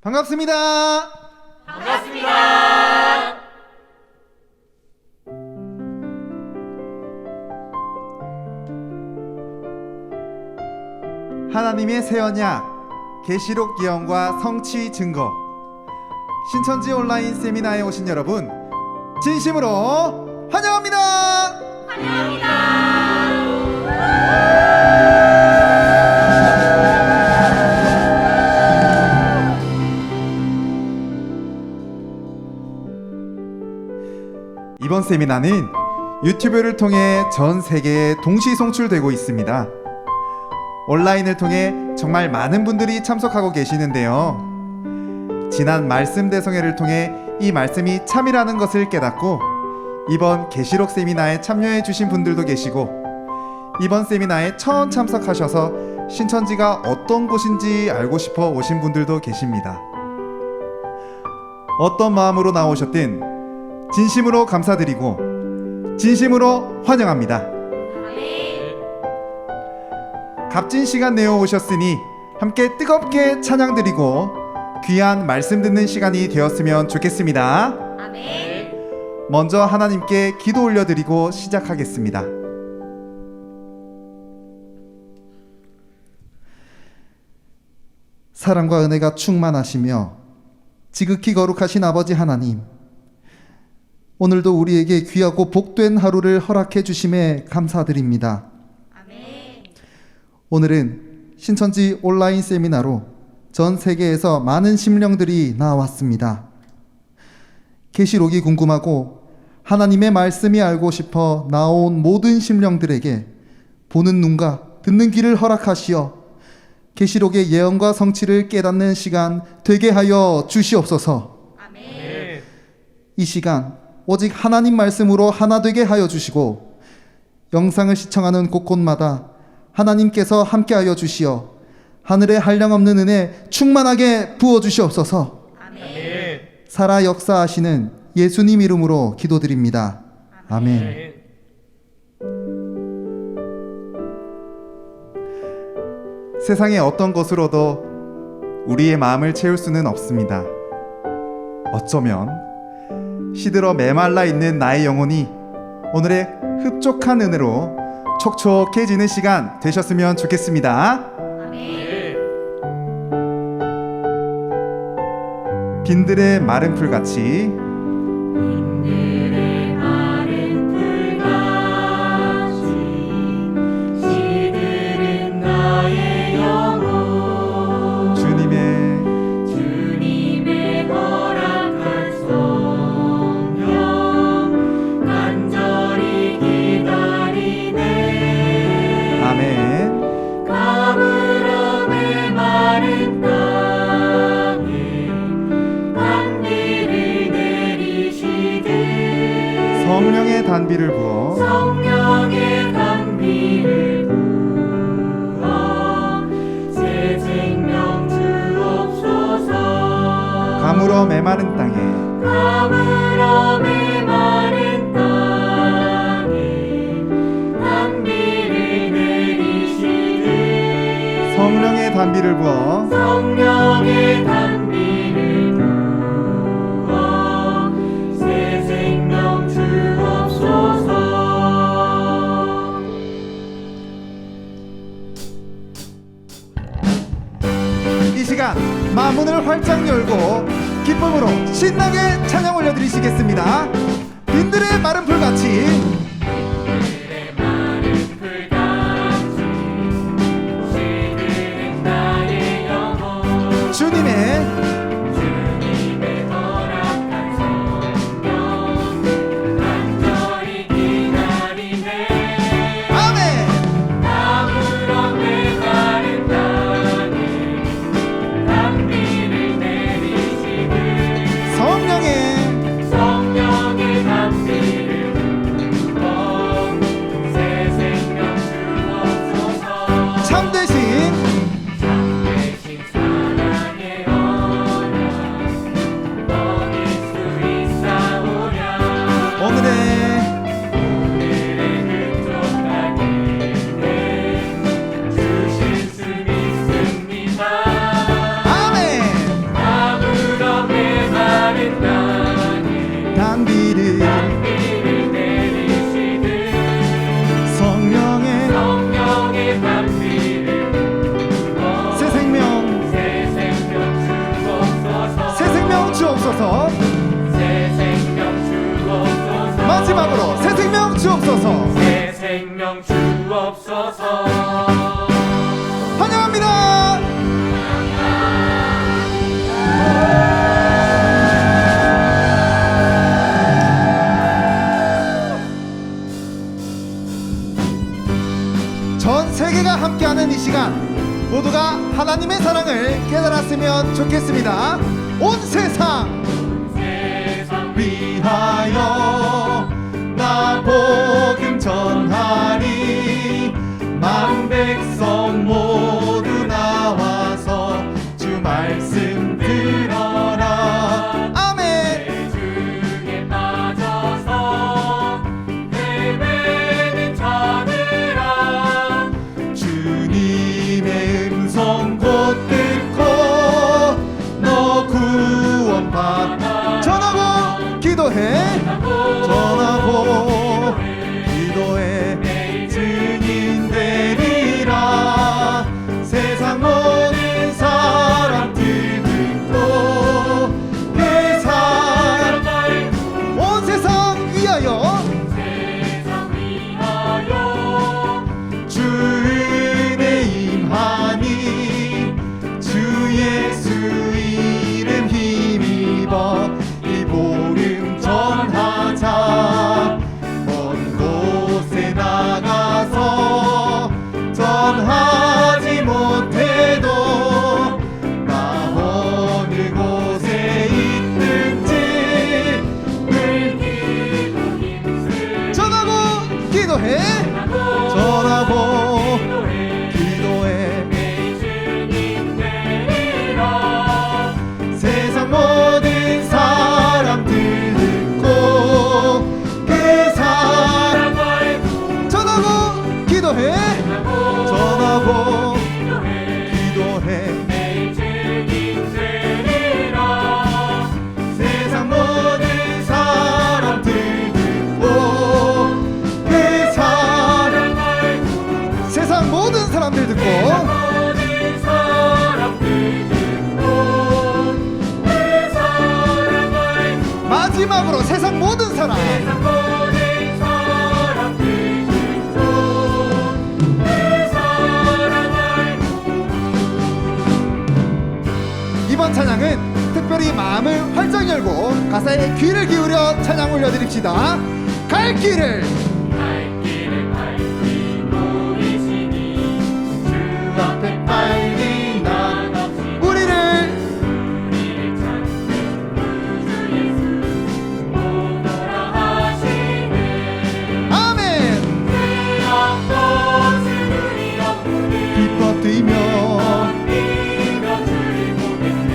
반갑습니다. 반갑습니다. 하나님의 새 언약 계시록 예언과 성취 증거 신천지 온라인 세미나에 오신 여러분 진심으로 환영합니다. 이번 세미나는 유튜브를 통해 전 세계에 동시 송출되고 있습니다. 온라인을 통해 정말 많은 분들이 참석하고 계시는데요. 지난 말씀 대성회를 통해 이 말씀이 참이라는 것을 깨닫고 이번 계시록 세미나에 참여해 주신 분들도 계시고 이번 세미나에 처음 참석하셔서 신천지가 어떤 곳인지 알고 싶어 오신 분들도 계십니다. 어떤 마음으로 나오셨든 진심으로 감사드리고 진심으로 환영합니다. 값진 시간 내어 오셨으니 함께 뜨겁게 찬양드리고 귀한 말씀 듣는 시간이 되었으면 좋겠습니다. 아멘. 먼저 하나님께 기도 올려드리고 시작하겠습니다. 사랑과 은혜가 충만하시며 지극히 거룩하신 아버지 하나님, 오늘도 우리에게 귀하고 복된 하루를 허락해 주심에 감사드립니다. 오늘은 신천지 온라인 세미나로 전 세계에서 많은 심령들이 나왔습니다. 계시록이 궁금하고 하나님의 말씀이 알고 싶어 나온 모든 심령들에게 보는 눈과 듣는 귀를 허락하시어 계시록의 예언과 성취를 깨닫는 시간 되게 하여 주시옵소서. 아멘. 이 시간 오직 하나님 말씀으로 하나 되게 하여 주시고 영상을 시청하는 곳곳마다 하나님께서 함께하여 주시어 하늘의 한량없는 은혜 충만하게 부어주시옵소서. 아멘. 살아 역사하시는 예수님 이름으로 기도드립니다. 아멘. 세상의 어떤 것으로도 우리의 마음을 채울 수는 없습니다. 어쩌면 시들어 메말라 있는 나의 영혼이 오늘의 흡족한 은혜로 촉촉해지는 시간 되셨으면 좋겠습니다. 아멘. 빈들의 마른 풀같이 빈들의 마른 풀같이 시들은 나의 영혼 주님의 허락한 성령 간절히 기다리네. 아멘. 가물어 메마른 땅에 단비를 내리시되 성령의 단비를 부어 성령의 단비를 부어 새 생명 주옵소서. 가물어 메마른 땅에 가물어 메마른 땅에 단비를 내리시되 성령의 단비를 부어 성령의 단비를 부어 새 생명 주옵소서. 이 시간 마문을 활짝 열고 기쁨으로 신나게 찬양 올려드리시겠습니다. 빈들의 마른 풀같이 빈들의 마른 풀같이 시들은 나의 영혼 주님의 허락한 성령 간절히 기다리네. 아멘. 가물어 메마른 땅에 단비를 내리시되 성령의 단비를 부어 새 생명 주옵소서. 참되신 참되신 사랑의 단비를 내리시듯 성령의 단비를 부어 새 생명 주옵소서 새 생명 주옵소서. 새 생명 주옵소서 마지막으로 새 생명 주옵소서. 새 생명 주옵소서 환영합니다. 전 세계가 함께하는 이 시간, 모두가 하나님의 사랑을 깨달았으면 좋겠습니다. 온 세상 세상 위하여 나 복음 전하리. 만 백성 모두 나와서 주 말씀 들어라. 아멘. 주에 빠져서 헤매는 자들아 주님의 음성 곧 듣고 너 구원받아. 전하고 기도해. 전하고 기도해. 증인 되리라. 세상 모든 사람들 듣고 회사 온 세상 위하여 세상 위하여 주 은혜 임하니 주 예수 이름 힘입어 이 복음 전하자. 먼 곳에 나가서 전하지 못해도 나 어느 곳에 있든지 늘 기도 힘쓰 전하고 기도해. 전하고 기도해. 내 주님 되리라 세상 모든 사람들 듣고 그 사람 전하고 기도해. 전하고 기도해. 내 주님 되리라 세상 모든 사람들 듣고 그 사람 세상 모든 사람들 듣고 모든 사람들 듣고 그 사랑을 마지막으로 세상 모든 사람 모든 사람들 듣고 그 사랑을 이번 찬양은 특별히 마음을 활짝 열고 가사에 귀를 기울여 찬양 올려드립시다. 갈 길을 갈 길을 밝히고 계시니 주 앞에 빨리 나갑시다 우리를 우리를 찾는 구주 예수 오너라 하시네 아멘. 그 앞곳을 우리 영혼을 기뻐 뛰며 뛰며 주를 보겠네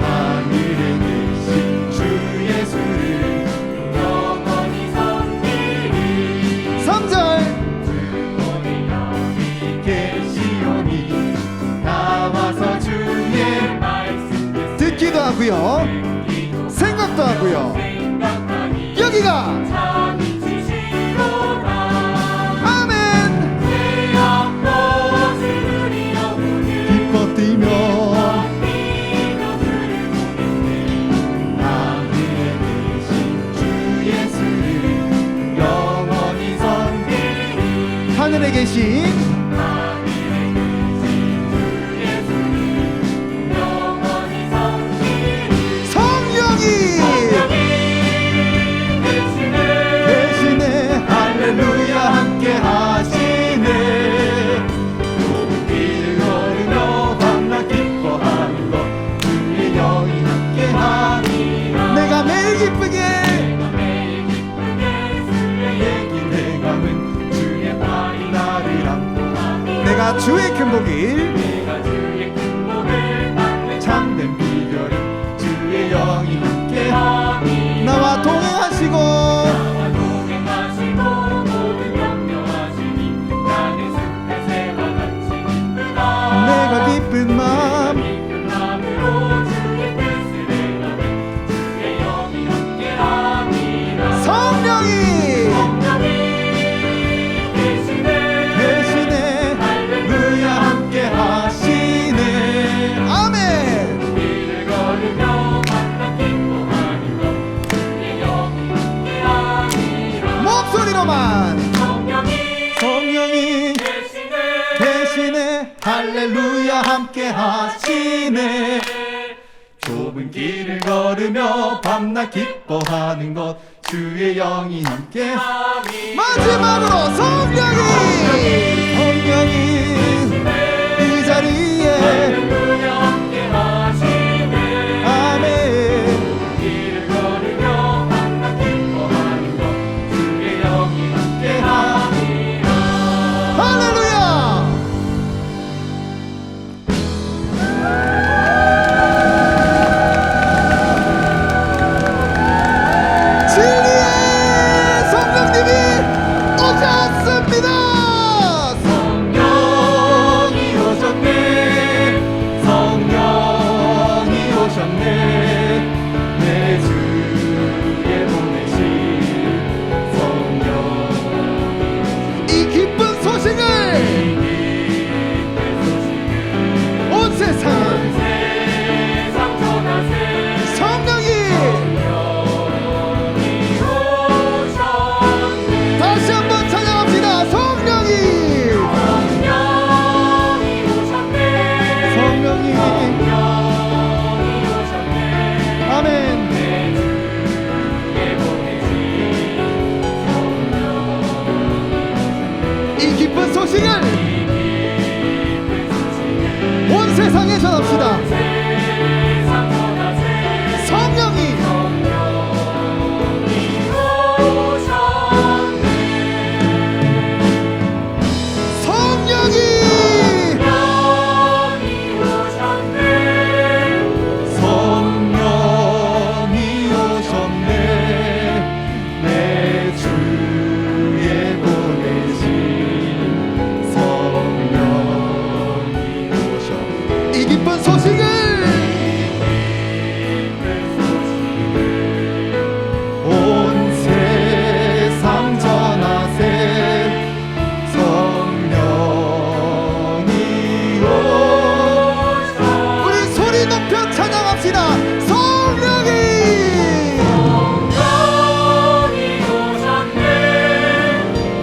하늘에 계신 주 예수를 영원히 섬기리 3절 주님이 여기 계시오니 나와서 주의 말씀 듣기도 하고요 듣기도 생각도 하고요 생각하니 여기가 참이 지시로다 아멘. 내 앞곳을 우리 영혼을 기뻐 뛰며 뛰며 주를 보겠네 하늘에 계신 주 예수를 영원히 섬기리. 하늘에 계신 하늘에 계신 주 예수를 영원히 섬기리 성령이 대신에 할렐루야 함께 하시네. 길 걸으며 밤낮 기뻐하는 것 주의 영이 함께 하니 내가 매일 기쁘게 얘기 내감은 주의 팔이 나를 안고 내가 주의 큰 복일 내가 주의 큰 복을 받는 참된 비결은 주의 영이 함께 하니 나와 동행하시고 나와 동행하시고 모든 염려하시니 나는 숲의 새와 같이 기쁘다 내가 기쁜 마음 기쁜 마음으로 주의 뜻을 행하면 주의 영이 함께하니 하시네. 좁은 길을 걸으며 밤낮 기뻐하는 것 주의 영이 함께. 마지막으로 성령이 이 자리에 함께 하시네. 아멘. 길을 걸으며 밤낮 기뻐하는 것 주의 영이 함께 함이라. 할렐루야. 진리의 성령님이 오셨습니다. 성령이 오셨네. 성령이 오셨네. 내 주에 보내신 성령. 이 기쁜 소식을 온 세상에 세상 전하세. 성령이 오셨네. 다시 한번 찬양합시다. 성령이 오셨네. 성령이 오셨네. 아멘. 이 기쁜 소식을 온 세상에 전합시다. 세상 전하세. 성령이 성령이 성령이 오셨네. 내 주에 보내신 성령이 오셨네. 이 기쁜 소식을 온 세상 전하세. 성령이 우리 소리 높여 찬양합시다. 성령이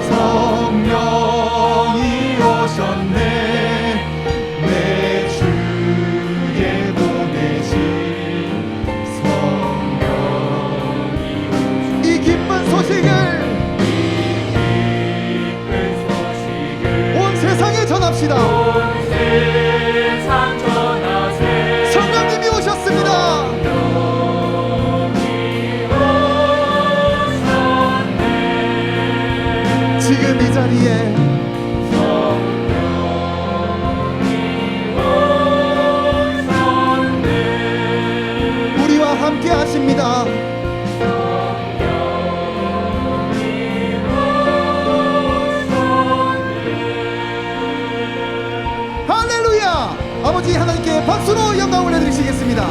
성령이 오셨네. 내 주에 보내신 성령이 이 기쁜 소식을 온 세상에 전합시다. 세상 전하세. 성령님이 오셨습니다. 지금 이 자리에 우리와 함께 하십니다. 할렐루야. 아버지 하나님께 박수로 영광을 올려드리시겠습니다.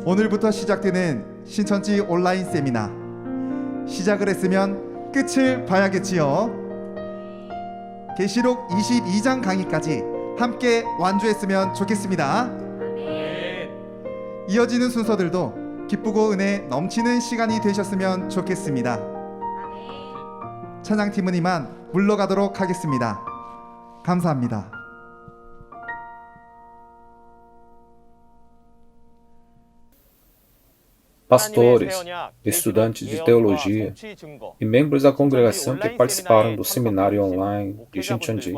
오늘부터 시작되는 신천지 온라인 세미나. 시작을 했으면 끝을 봐야겠지요. 계시록 22장 강의까지 함께 완주했으면 좋겠습니다. 이어지는 순서들도 기쁘고 은혜 넘치는 시간이 되셨으면 좋겠습니다. 찬양팀은 이만 물러가도록 하겠습니다. 감사합니다. Pastores, estudantes de teologia e membros da congregação que participaram do seminário online de Shincheonji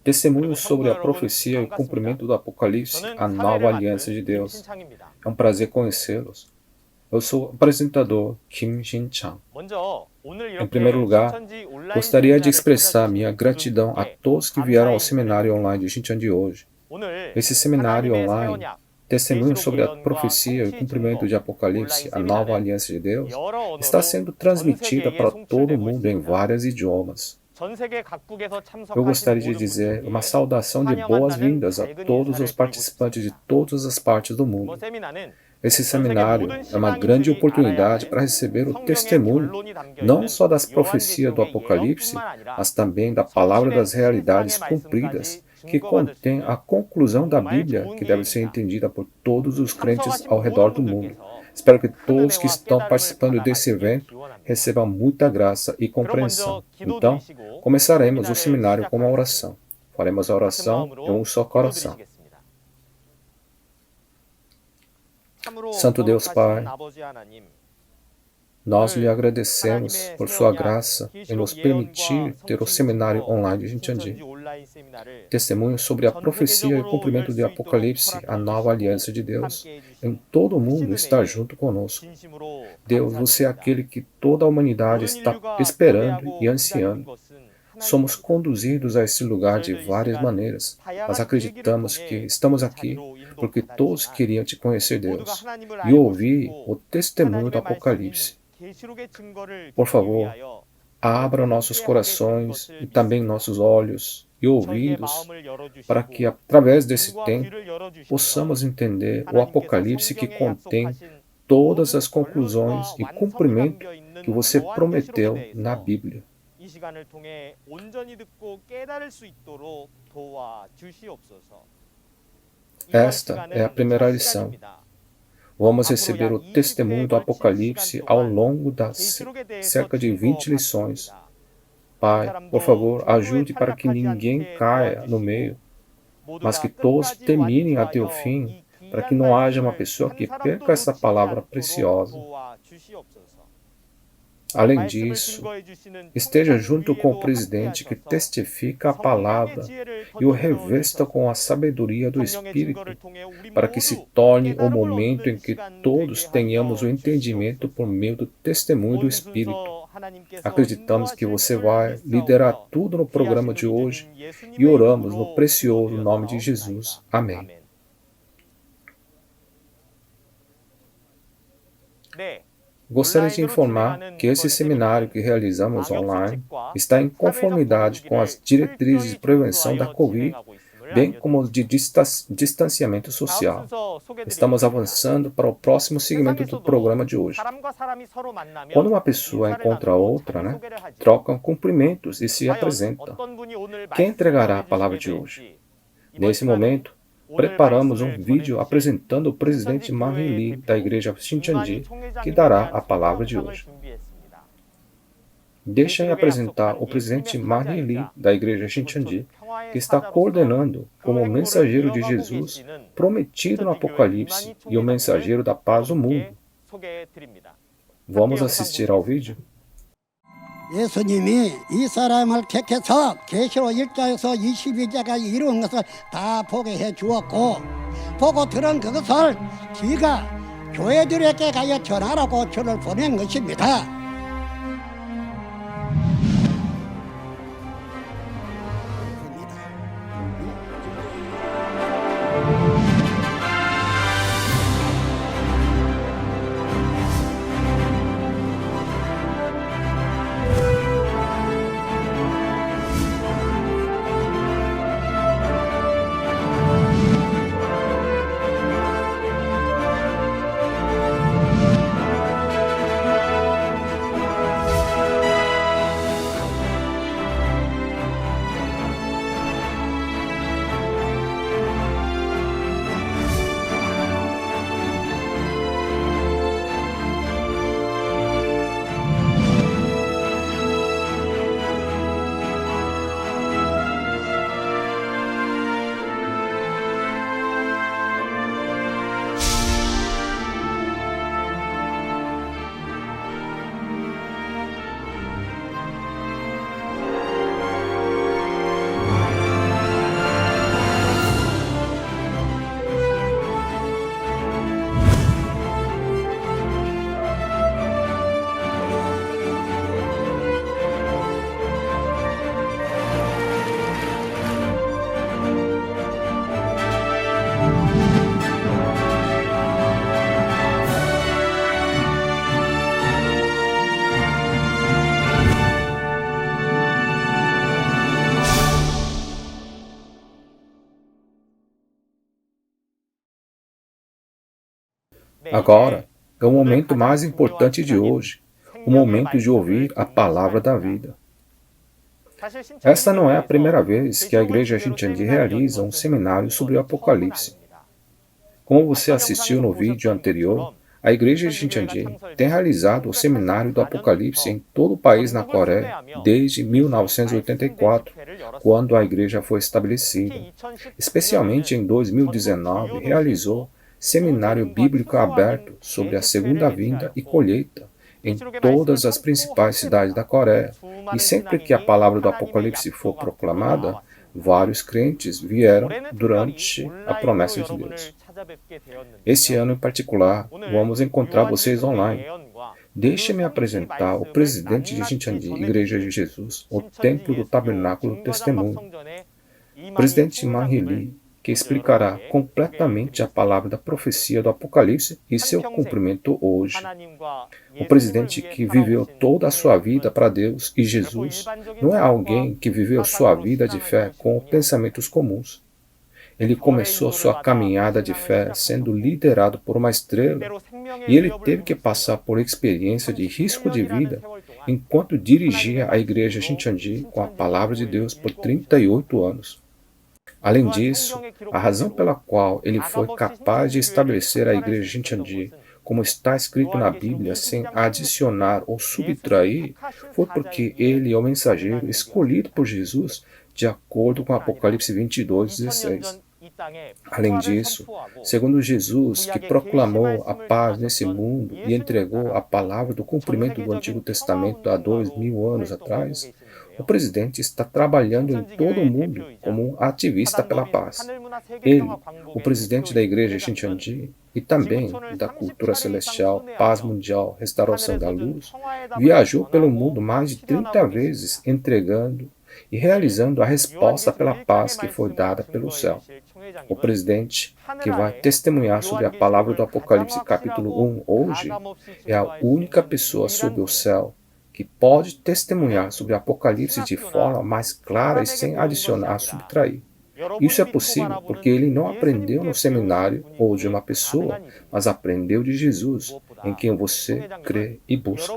testemunham sobre a profecia e o cumprimento do Apocalipse, a nova aliança de Deus. É um prazer conhecê-los. Eu sou o apresentador Kim Shin-chang. Em primeiro lugar, gostaria de expressar minha gratidão a todos que vieram ao seminário online de Shincheonji hoje. Esse seminário online testemunho sobre a profecia e o cumprimento de Apocalipse, a nova aliança de Deus, está sendo transmitida para todo o mundo em vários idiomas. Eu gostaria de dizer uma saudação de boas-vindas a todos os participantes de todas as partes do mundo. Esse seminário é uma grande oportunidade para receber o testemunho, não só das profecias do Apocalipse, mas também da palavra das realidades cumpridas que contém a conclusão da Bíblia, que deve ser entendida por todos os crentes ao redor do mundo. Espero que todos que estão participando desse evento recebam muita graça e compreensão. Então, começaremos o seminário com uma oração. Faremos a oração em um só coração. Santo Deus Pai, nós lhe agradecemos por sua graça em nos permitir ter o seminário online de Shincheonji. Testemunho sobre a profecia e o cumprimento de Apocalipse, a nova aliança de Deus. Em todo o mundo está junto conosco. Deus, você é aquele que toda a humanidade está esperando e ansiando. Somos conduzidos a esse lugar de várias maneiras, mas acreditamos que estamos aqui porque todos queriam te conhecer, Deus, e ouvir o testemunho do Apocalipse. Por favor, abra nossos corações e também nossos olhos e ouvidos para que, através desse tempo, possamos entender o Apocalipse que contém todas as conclusões e cumprimento que você prometeu na Bíblia. Esta é a primeira lição. Vamos receber o testemunho do Apocalipse ao longo das cerca de 20 lições. Pai, por favor, ajude para que ninguém caia no meio, mas que todos terminem até o fim, para que não haja uma pessoa que perca essa palavra preciosa. Além disso, esteja junto com o presidente que testifica a palavra e o revesta com a sabedoria do Espírito, para que se torne o momento em que todos tenhamos o entendimento por meio do testemunho do Espírito. Acreditamos que você vai liderar tudo no programa de hoje e oramos no precioso nome de Jesus. Amém. Gostaria de informar que esse seminário que realizamos online está em conformidade com as diretrizes de prevenção da Covid, bem como de distanciamento social. Estamos avançando para o próximo segmento do programa de hoje. Quando uma pessoa encontra outra, trocam cumprimentos e se apresentam. Quem entregará a palavra de hoje? Nesse momento, preparamos um vídeo apresentando o presidente Marie Lee da igreja Shincheonji, que dará a palavra de hoje. Deixem apresentar o presidente Marie Lee da igreja Shincheonji, que está coordenando como mensageiro de Jesus prometido no Apocalipse e o mensageiro da paz do mundo. Vamos assistir ao vídeo? 예수님이 이 사람을 택해서 계시록 1장에서 22장까지 이루은 것을 다 보게 해 주었고 보고 들은 그것을 지가 교회들에게 가서 전하라고 저를 보낸 것입니다. Agora é o momento mais importante de hoje, o momento de ouvir a palavra da vida. Esta não é a primeira vez que a Igreja Shincheonji realiza um seminário sobre o Apocalipse. Como você assistiu no vídeo anterior, a Igreja Shincheonji tem realizado o seminário do Apocalipse em todo o país na Coreia desde 1984, quando a igreja foi estabelecida. Especialmente em 2019, realizou seminário bíblico aberto sobre a segunda vinda e colheita em todas as principais cidades da Coreia. E sempre que a palavra do Apocalipse for proclamada, vários crentes vieram durante a promessa de Deus. Este ano em particular, vamos encontrar vocês online. Deixe-me apresentar o presidente de Shincheonji, Igreja de Jesus, o Templo do Tabernáculo do Testemunho, o presidente Man Hee-lee, que explicará completamente a palavra da profecia do Apocalipse e seu cumprimento hoje. O presidente que viveu toda a sua vida para Deus e Jesus não é alguém que viveu sua vida de fé com pensamentos comuns. Ele começou sua caminhada de fé sendo liderado por uma estrela e ele teve que passar por experiência de risco de vida enquanto dirigia a igreja Shincheonji com a palavra de Deus por 38 anos. Além disso, a razão pela qual ele foi capaz de estabelecer a igreja Shincheonji como está escrito na Bíblia, sem adicionar ou subtrair, foi porque ele é o mensageiro escolhido por Jesus de acordo com Apocalipse 22:16. Além disso, segundo Jesus, que proclamou a paz nesse mundo e entregou a palavra do cumprimento do Antigo Testamento há 2000 anos atrás, o presidente está trabalhando em todo o mundo como um ativista pela paz. Ele, o presidente da igreja Shincheonji e também da cultura celestial, paz mundial, restauração da luz, viajou pelo mundo mais de 30 vezes entregando e realizando a resposta pela paz que foi dada pelo céu. O presidente, que vai testemunhar sobre a palavra do Apocalipse capítulo 1 hoje, é a única pessoa sob o céu que pode testemunhar sobre o Apocalipse de forma mais clara e sem adicionar, subtrair. Isso é possível porque ele não aprendeu no seminário ou de uma pessoa, mas aprendeu de Jesus, em quem você crê e busca.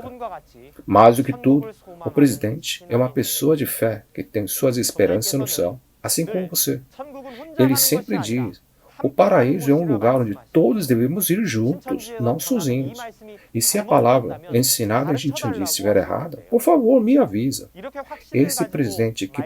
Mais do que tudo, o presidente é uma pessoa de fé que tem suas esperanças no céu, assim como você. Ele sempre diz: o paraíso é um lugar onde todos devemos ir juntos, não sozinhos. E se a palavra ensinada em Shincheonji estiver errada, por favor, me avisa. Esse presidente que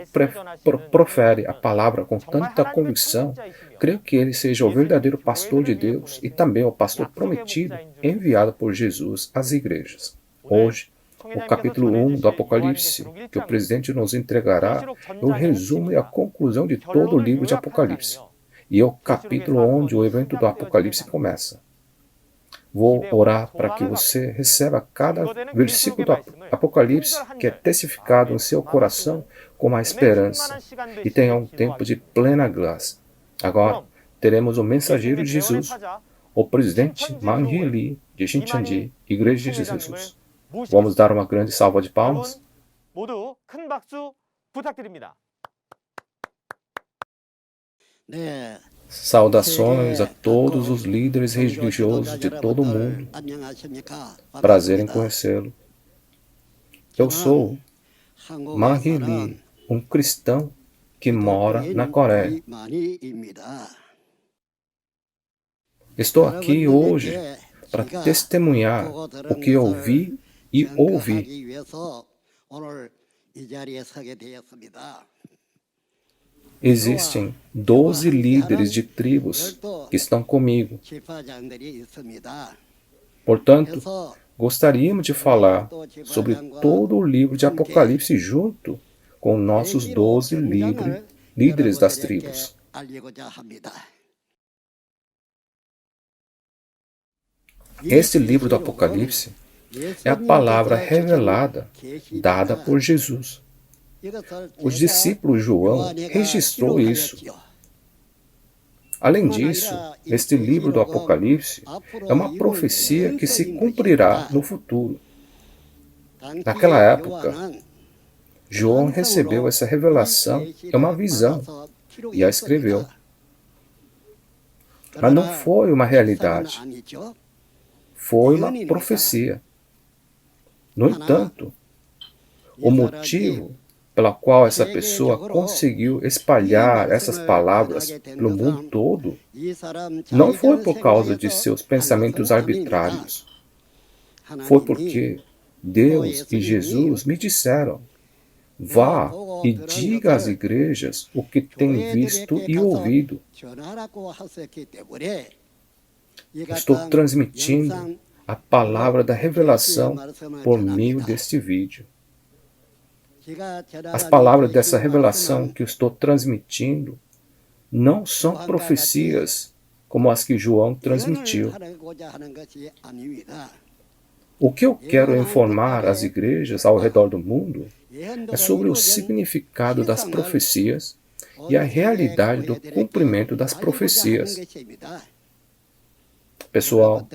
profere a palavra com tanta convicção, creio que ele seja o verdadeiro pastor de Deus e também o pastor prometido, enviado por Jesus às igrejas. Hoje, o capítulo 1 do Apocalipse, que o presidente nos entregará, é o resumo e a conclusão de todo o livro de Apocalipse. E é o capítulo onde o evento do Apocalipse começa. Vou orar para que você receba cada versículo do Apocalipse que é testificado em seu coração com uma esperança e tenha um tempo de plena graça. Agora, teremos o mensageiro de Jesus, o presidente Man Hee-lee de Shincheonji, Igreja de Jesus. Vamos dar uma grande salva de palmas? 모두 큰 박수 부탁드립니다. 네. Saudações a todos os líderes religiosos de todo o mundo. Prazer em conhecê-lo. Eu sou Man Hee-lee, um cristão que mora na Coreia. Estou aqui hoje para testemunhar o que eu vi e ouvi. Existem 12 líderes de tribos que estão comigo. Portanto, gostaríamos de falar sobre todo o livro de Apocalipse junto com nossos 12 líderes das tribos. Este livro do Apocalipse é a palavra revelada dada por Jesus. O discípulo João registrou isso. Além disso, este livro do Apocalipse é uma profecia que se cumprirá no futuro. Naquela época, João recebeu essa revelação, é uma visão, e a escreveu. Mas não foi uma realidade. Foi uma profecia. No entanto, o motivo pela qual essa pessoa conseguiu espalhar essas palavras pelo mundo todo não foi por causa de seus pensamentos arbitrários. Foi porque Deus e Jesus me disseram: vá e diga às igrejas o que tem visto e ouvido. Estou transmitindo a palavra da revelação por meio deste vídeo. As palavras dessa revelação que eu estou transmitindo não são profecias como as que João transmitiu. O que eu quero informar às igrejas ao redor do mundo é sobre o significado das profecias e a realidade do cumprimento das profecias. Pessoal,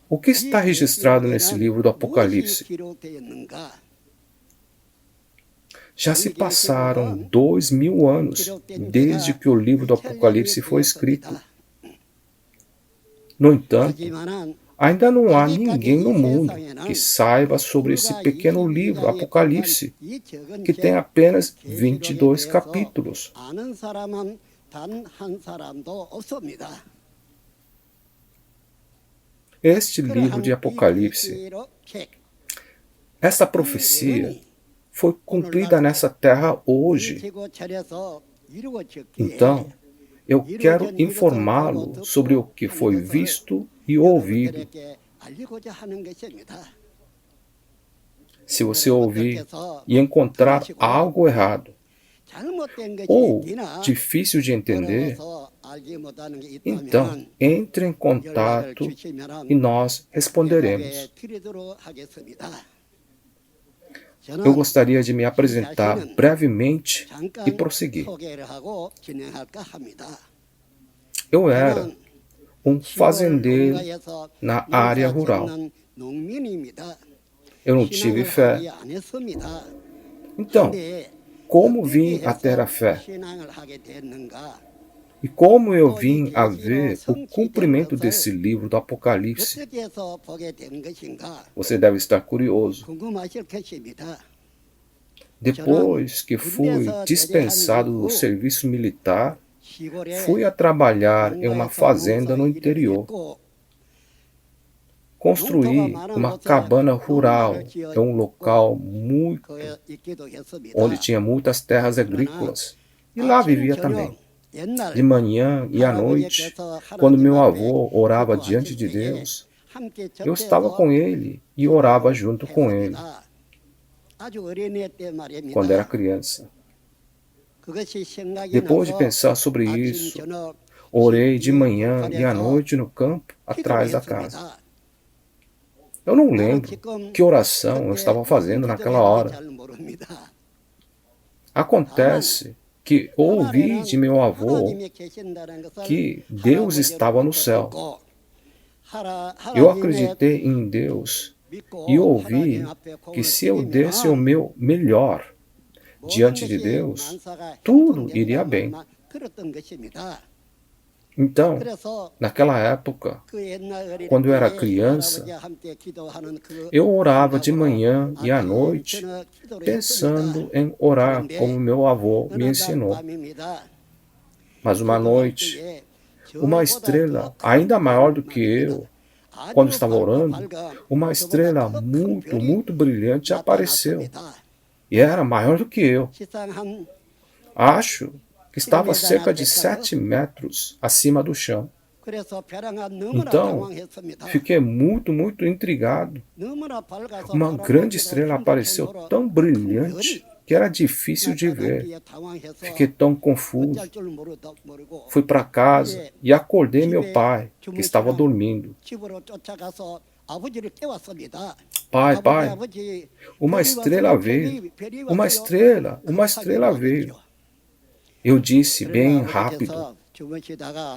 o que está registrado nesse livro do Apocalipse? Já se passaram 2000 anos desde que o livro do Apocalipse foi escrito. No entanto, ainda não há ninguém no mundo que saiba sobre esse pequeno livro, Apocalipse, que tem apenas 22 capítulos. Este livro de Apocalipse, essa profecia foi cumprida nessa terra hoje. Então, eu quero informá-lo sobre o que foi visto e ouvido. Se você ouvir e encontrar algo errado ou difícil de entender, então entre em contato e nós responderemos. Eu gostaria de me apresentar brevemente e prosseguir. Eu era um fazendeiro na área rural. Eu não tive fé. Então, como vim a ter a fé? E como eu vim a ver o cumprimento desse livro do Apocalipse? Você deve estar curioso. Depois que fui dispensado do serviço militar, fui a trabalhar em uma fazenda no interior. Construí uma cabana rural em um local onde tinha muitas terras agrícolas. E lá vivia também. De manhã e à noite, quando meu avô orava diante de Deus, eu estava com ele e orava junto com ele, quando era criança. Depois de pensar sobre isso, orei de manhã e à noite no campo, atrás da casa. Eu não lembro que oração eu estava fazendo naquela hora. Acontece que ouvi de meu avô que Deus estava no céu. Eu acreditei em Deus e ouvi que se eu desse o meu melhor diante de Deus, tudo iria bem. Então, naquela época, quando eu era criança, eu orava de manhã e à noite, pensando em orar como meu avô me ensinou. Mas uma noite, uma estrela ainda maior do que eu, quando estava orando, uma estrela muito, muito brilhante apareceu. E era maior do que eu. Acho que estava a cerca de 7 metros acima do chão. Então, fiquei muito, muito intrigado. Uma grande estrela apareceu tão brilhante que era difícil de ver. Fiquei tão confuso. Fui para casa e acordei meu pai, que estava dormindo. Pai, uma estrela veio. Uma estrela veio. Eu disse bem rápido.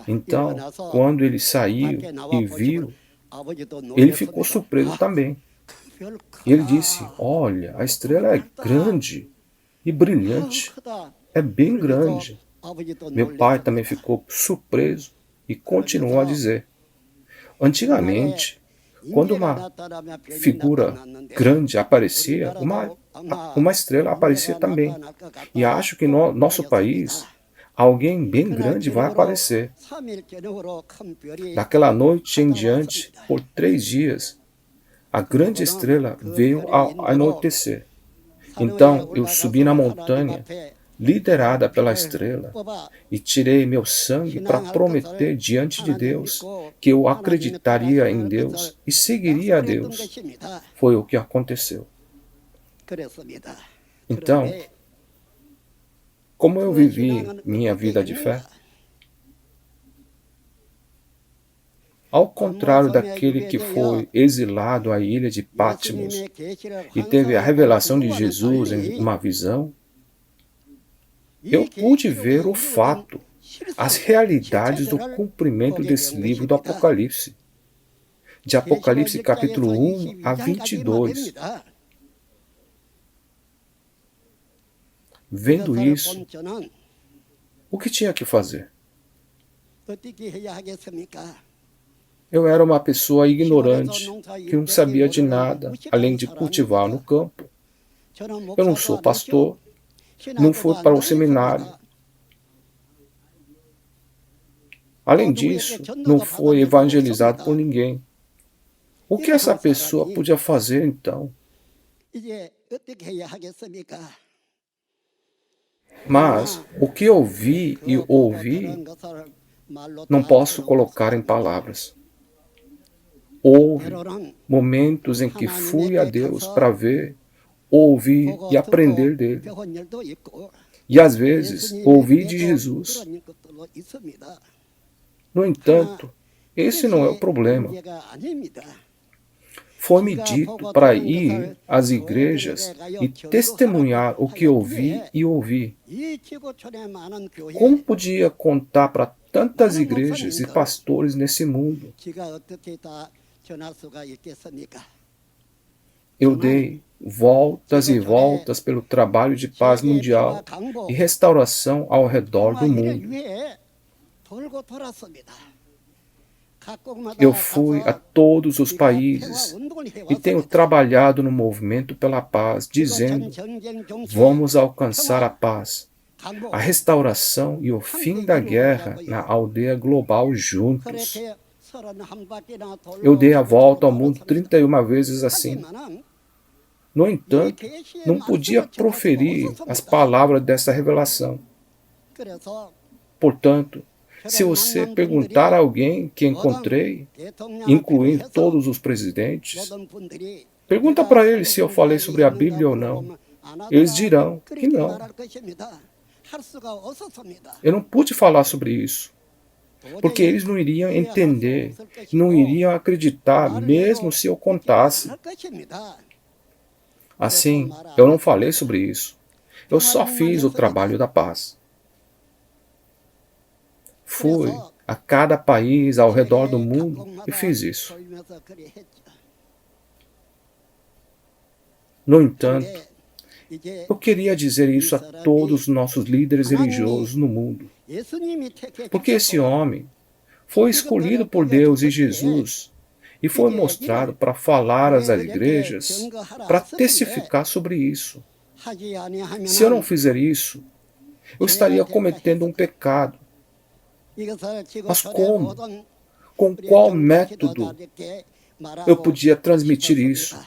Então, quando ele saiu e viu, ele ficou surpreso também. E ele disse: olha, a estrela é grande e brilhante. É bem grande. Meu pai também ficou surpreso e continuou a dizer: antigamente, Quando uma figura grande aparecia, uma estrela aparecia também. E acho que no nosso país, alguém bem grande vai aparecer. Daquela noite em diante, por 3 dias, a grande estrela veio ao anoitecer. Então eu subi na montanha, liderada pela estrela, e tirei meu sangue para prometer diante de Deus que eu acreditaria em Deus e seguiria a Deus. Foi o que aconteceu. Então, como eu vivi minha vida de fé? Ao contrário daquele que foi exilado à ilha de Patmos e teve a revelação de Jesus em uma visão, eu pude ver o fato, as realidades do cumprimento desse livro do Apocalipse. De Apocalipse capítulo 1 a 22. Vendo isso, o que tinha que fazer? Eu era uma pessoa ignorante, que não sabia de nada, além de cultivar no campo. Eu não sou pastor, não fui para o seminário. Além disso, não foi evangelizado por ninguém. O que essa pessoa podia fazer então? Mas o que eu vi e ouvi, não posso colocar em palavras. Houve momentos em que fui a Deus para ver, ouvir e aprender dele. E às vezes ouvi de Jesus. No entanto, esse não é o problema. Foi-me dito para ir às igrejas e testemunhar o que eu vi e ouvi. Como podia contar para tantas igrejas e pastores nesse mundo? Eu dei voltas e voltas pelo trabalho de paz mundial e restauração ao redor do mundo. Eu fui a todos os países e tenho trabalhado no movimento pela paz, dizendo: vamos alcançar a paz, a restauração e o fim da guerra na aldeia global juntos. Eu dei a volta ao mundo 31 vezes assim. No entanto, não podia proferir as palavras dessa revelação. Portanto, se você perguntar a alguém que encontrei, incluindo todos os presidentes, pergunta para eles se eu falei sobre a Bíblia ou não. Eles dirão que não. Eu não pude falar sobre isso, porque eles não iriam entender, não iriam acreditar, mesmo se eu contasse. Assim, eu não falei sobre isso. Eu só fiz o trabalho da paz. Fui a cada país ao redor do mundo e fiz isso. No entanto, eu queria dizer isso a todos os nossos líderes religiosos no mundo. Porque esse homem foi escolhido por Deus e Jesus e foi mostrado para falar às igrejas, para testificar sobre isso. Se eu não fizer isso, eu estaria cometendo um pecado. Mas como? Com qual método eu podia transmitir isso?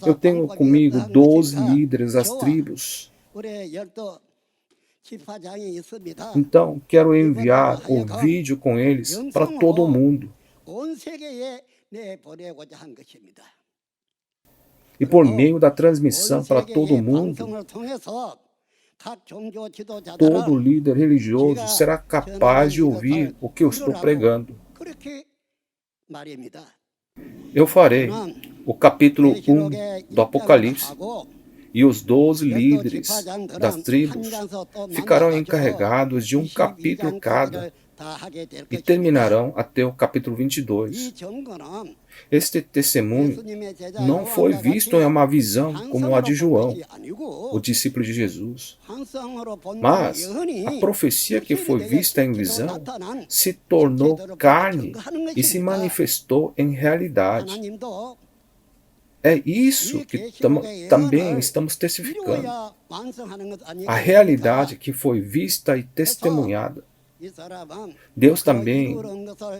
Eu tenho comigo 12 líderes das tribos. Então, quero enviar o vídeo com eles para todo o mundo. E por meio da transmissão para todo o mundo, todo líder religioso será capaz de ouvir o que eu estou pregando. Eu farei o capítulo 1 do Apocalipse, e os 12 líderes das tribos ficarão encarregados de um capítulo cada e terminarão até o capítulo 22. Este testemunho não foi visto em uma visão como a de João, o discípulo de Jesus, mas a profecia que foi vista em visão se tornou carne e se manifestou em realidade. É isso que também estamos testificando. A realidade que foi vista e testemunhada. Deus também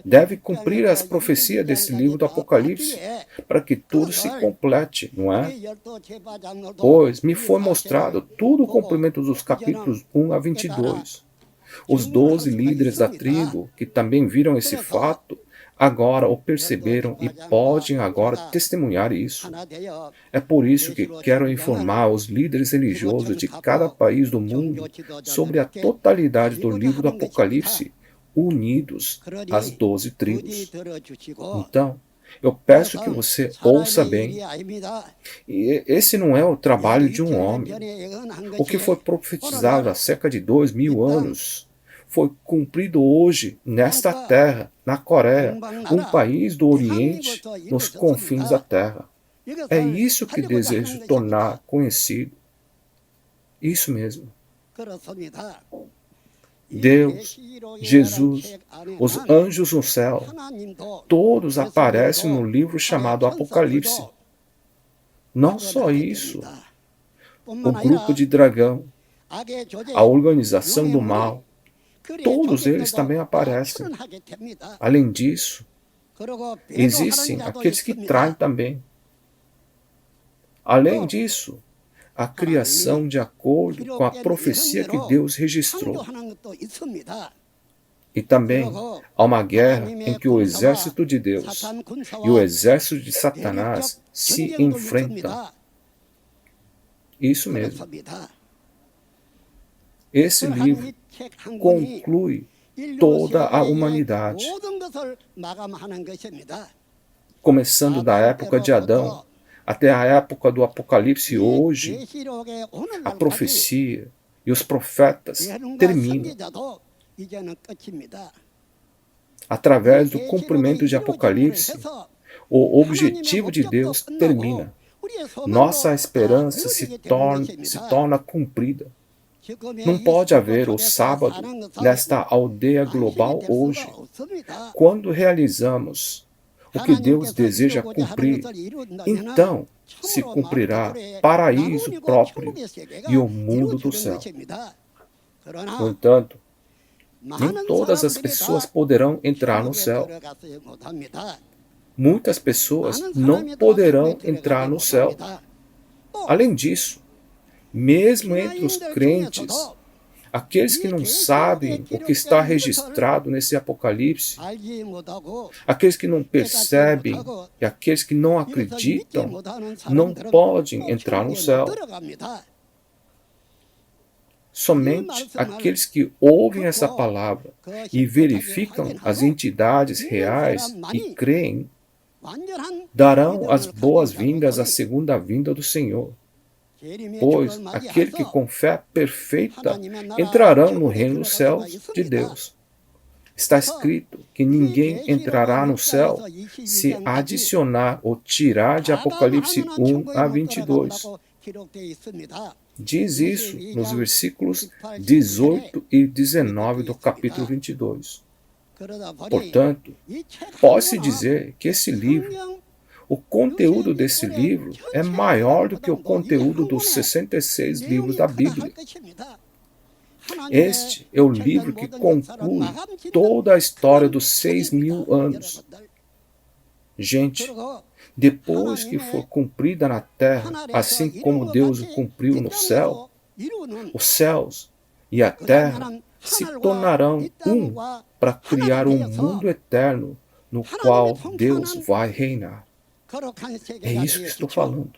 deve cumprir as profecias desse livro do Apocalipse para que tudo se complete, não é? Pois me foi mostrado todo o cumprimento dos capítulos 1 a 22. Os 12 líderes da tribo, que também viram esse fato, agora o perceberam e podem agora testemunhar isso. É por isso que quero informar os líderes religiosos de cada país do mundo sobre a totalidade do livro do Apocalipse, unidos às 12 tribos. Então, eu peço que você ouça bem. E esse não é o trabalho de um homem. O que foi profetizado há cerca de 2000 anos foi cumprido hoje, nesta terra, na Coreia, um país do Oriente, nos confins da terra. É isso que desejo tornar conhecido. Isso mesmo. Deus, Jesus, os anjos no céu, todos aparecem no livro chamado Apocalipse. Não só isso, o grupo de dragão, a organização do mal, todos eles também aparecem. Além disso, existem aqueles que traem também. Além disso, a criação de acordo com a profecia que Deus registrou. E também há uma guerra em que o exército de Deus e o exército de Satanás se enfrentam. Isso mesmo. Esse livro conclui toda a humanidade, começando da época de Adão até a época do Apocalipse hoje. A profecia e os profetas terminam. Através do cumprimento de Apocalipse, o objetivo de Deus termina. Nossa esperança se torna cumprida. Não pode haver o sábado nesta aldeia global hoje. Quando realizamos o que Deus deseja cumprir, então se cumprirá paraíso próprio e o mundo do céu. No entanto, nem todas as pessoas poderão entrar no céu. Muitas pessoas não poderão entrar no céu. Além disso, mesmo entre os crentes, aqueles que não sabem o que está registrado nesse Apocalipse, aqueles que não percebem e aqueles que não acreditam, não podem entrar no céu. Somente aqueles que ouvem essa palavra e verificam as entidades reais e creem, darão as boas-vindas à segunda vinda do Senhor. Pois aquele que com fé perfeita entrarão no reino dos céus de Deus. Está escrito que ninguém entrará no céu se adicionar ou tirar de Apocalipse 1 a 22. Diz isso nos versículos 18 e 19 do capítulo 22. Portanto, pode-se dizer que esse livro, o conteúdo desse livro é maior do que o conteúdo dos 66 livros da Bíblia. Este é o livro que conclui toda a história dos 6.000 anos. Gente, depois que for cumprida na terra, assim como Deus o cumpriu no céu, os céus e a terra se tornarão um para criar um mundo eterno no qual Deus vai reinar. É isso que estou falando.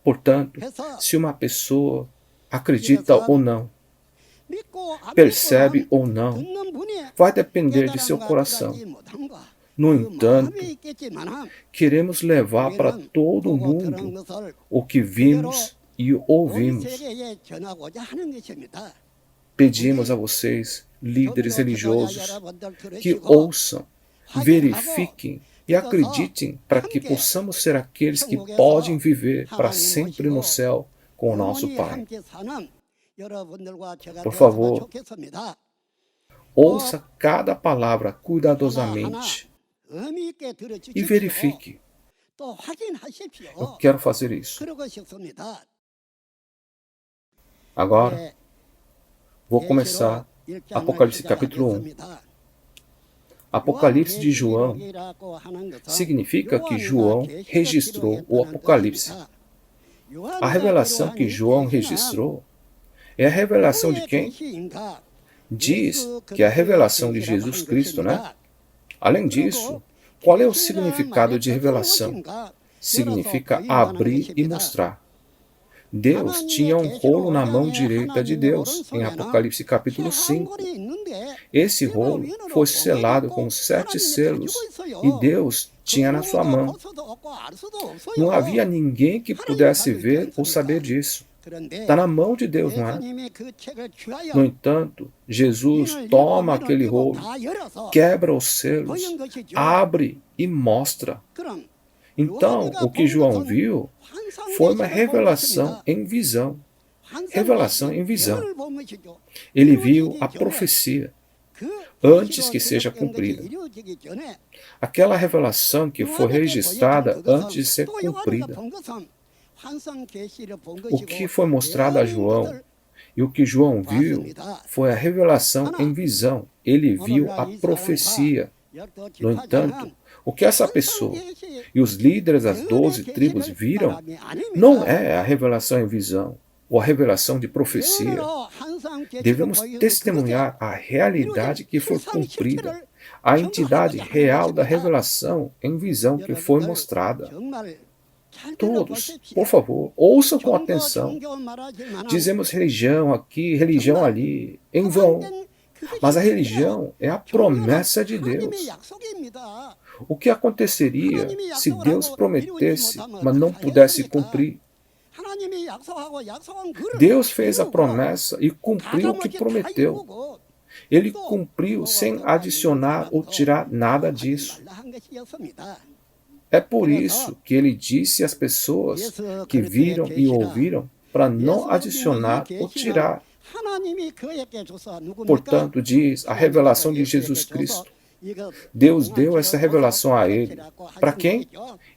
Portanto, se uma pessoa acredita ou não, percebe ou não, vai depender de seu coração. No entanto, queremos levar para todo mundo o que vimos e ouvimos. pedimos a vocês, líderes religiosos, que ouçam, verifiquem e acreditem para que possamos ser aqueles que podem viver para sempre no céu com o nosso Pai. Por favor, ouça cada palavra cuidadosamente e verifique. Eu quero fazer isso. Agora, vou começar Apocalipse capítulo 1. Apocalipse de João significa que João registrou o Apocalipse. A revelação que João registrou é a revelação de quem? Diz que é a revelação de Jesus Cristo, né? Além disso, qual é o significado de revelação? Significa abrir e mostrar. Deus tinha um rolo na mão direita de Deus, em Apocalipse capítulo 5. Esse rolo foi selado com 7 selos, e Deus tinha na sua mão. Não havia ninguém que pudesse ver ou saber disso. Está na mão de Deus, não é? No entanto, Jesus toma aquele rolo, quebra os selos, abre e mostra. Então, o que João viu foi uma revelação em visão. Revelação em visão. Ele viu a profecia antes que seja cumprida. Aquela revelação que foi registrada antes de ser cumprida. O que foi mostrado a João e o que João viu foi a revelação em visão. Ele viu a profecia. No entanto, o que essa pessoa e os líderes das 12 tribos viram não é a revelação em visão ou a revelação de profecia. Devemos testemunhar a realidade que foi cumprida, a entidade real da revelação em visão que foi mostrada. Todos, por favor, ouçam com atenção. Dizemos religião aqui, religião ali, em vão. Mas a religião é a promessa de Deus. O que aconteceria se Deus prometesse, mas não pudesse cumprir? Deus fez a promessa e cumpriu o que prometeu. Ele cumpriu sem adicionar ou tirar nada disso. É por isso que ele disse às pessoas que viram e ouviram para não adicionar ou tirar. Portanto, diz a revelação de Jesus Cristo. Deus deu essa revelação a ele. Para quem?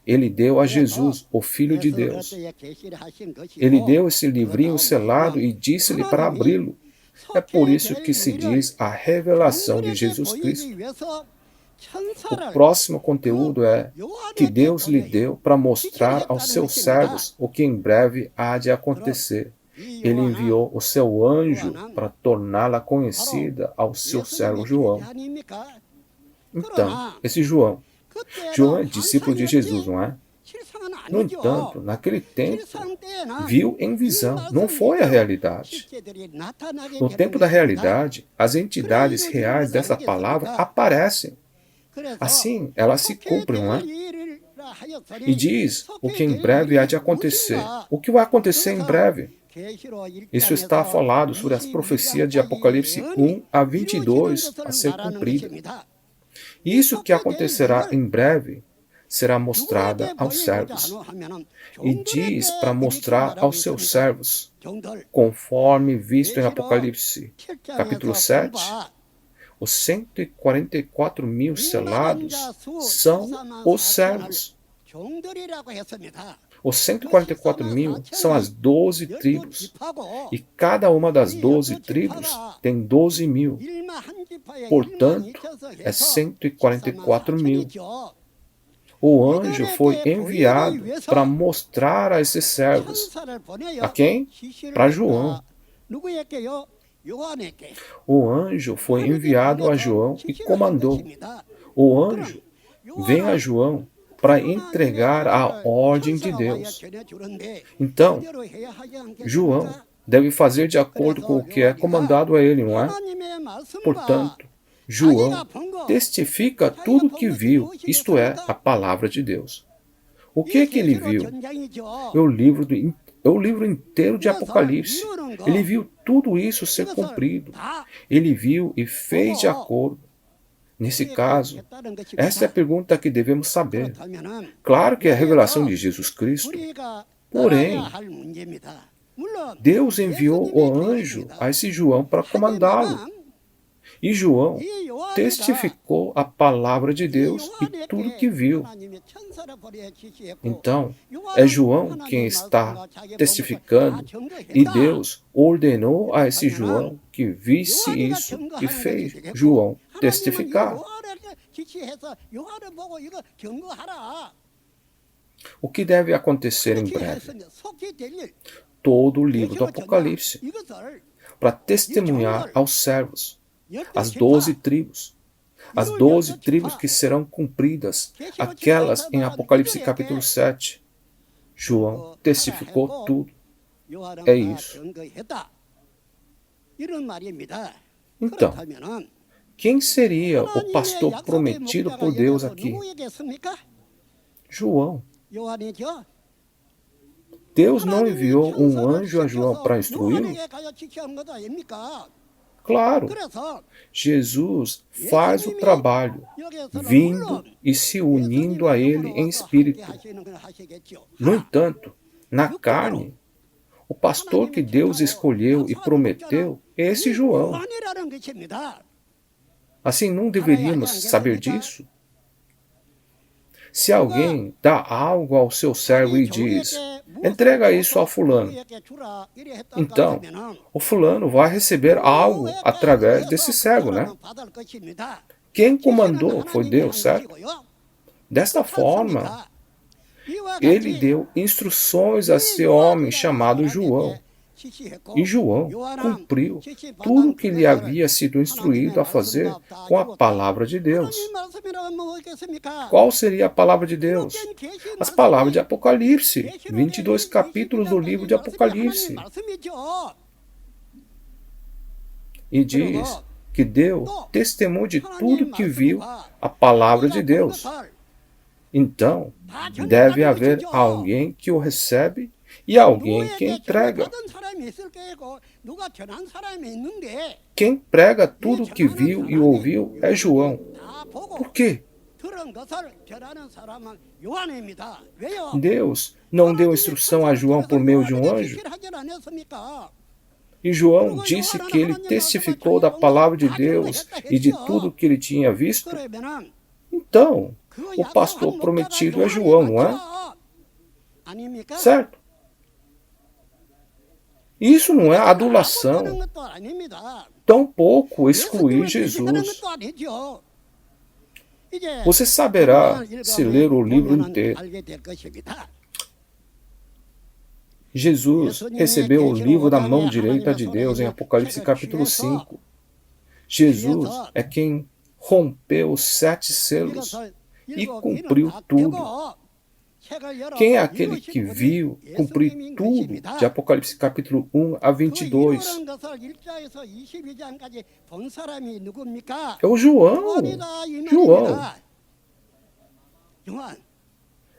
Ele deu a Jesus, o Filho de Deus. Ele deu esse livrinho selado e disse-lhe para abri-lo. É por isso que se diz a revelação de Jesus Cristo. O próximo conteúdo é que Deus lhe deu para mostrar aos seus servos o que em breve há de acontecer. Ele enviou o seu anjo para torná-la conhecida ao seu servo João. Então, esse João é discípulo de Jesus, não é? No entanto, naquele tempo, viu em visão, não foi a realidade. No tempo da realidade, as entidades reais dessa palavra aparecem. Assim, elas se cumprem, não é? E diz o que em breve há de acontecer. O que vai acontecer em breve? Isso está falado sobre as profecias de Apocalipse 1 a 22 a ser cumprida. Isso que acontecerá em breve será mostrada aos servos. E diz para mostrar aos seus servos, conforme visto em Apocalipse, capítulo 7, os 144 mil selados são os servos. Os 144 mil são as 12 tribos, e cada uma das 12 tribos tem 12 mil. Portanto, é 144 mil. O anjo foi enviado para mostrar a esses servos. A quem? Para João. O anjo foi enviado a João e comandou. O anjo vem a João para entregar a ordem de Deus. Então, João deve fazer de acordo com o que é comandado a ele, não é? Portanto, João testifica tudo o que viu, isto é, a palavra de Deus. O que é que ele viu? É o livro É o livro inteiro de Apocalipse. Ele viu tudo isso ser cumprido. Ele viu e fez de acordo. Nesse caso, essa é a pergunta que devemos saber. Claro que é a revelação de Jesus Cristo. Porém, Deus enviou o anjo a esse João para comandá-lo. E João testificou a palavra de Deus e tudo que viu. Então, é João quem está testificando e Deus ordenou a esse João que visse isso e fez João testificar. O que deve acontecer em breve? Todo o livro do Apocalipse para testemunhar aos servos, as 12 tribos. As 12 tribos que serão cumpridas, aquelas em Apocalipse capítulo 7. João testificou tudo. É isso. Então, quem seria o pastor prometido por Deus aqui? João. Deus não enviou um anjo a João para instruí-lo? Claro, Jesus faz o trabalho, vindo e se unindo a Ele em espírito. No entanto, na carne, o pastor que Deus escolheu e prometeu é esse João. Assim, não deveríamos saber disso? Se alguém dá algo ao seu servo e diz, entrega isso ao fulano, então o fulano vai receber algo através desse servo, né? Quem comandou foi Deus, certo? Desta forma, ele deu instruções a esse homem chamado João. E João cumpriu tudo o que lhe havia sido instruído a fazer com a palavra de Deus. Qual seria a palavra de Deus? As palavras de Apocalipse, 22 capítulos do livro de Apocalipse. E diz que deu testemunho de tudo que viu a palavra de Deus. Então, deve haver alguém que o recebe e alguém que entrega. Quem prega tudo o que viu e ouviu é João. Por quê? Deus não deu instrução a João por meio de um anjo? E João disse que ele testificou da palavra de Deus e de tudo que ele tinha visto? Então, o pastor prometido é João, não é? Certo? Isso não é adulação, tampouco excluir Jesus. Você saberá se ler o livro inteiro. Jesus recebeu o livro da mão direita de Deus em Apocalipse capítulo 5. Jesus é quem rompeu os 7 selos e cumpriu tudo. Quem é aquele que viu cumprir tudo de Apocalipse capítulo 1 a 22? É o João. João.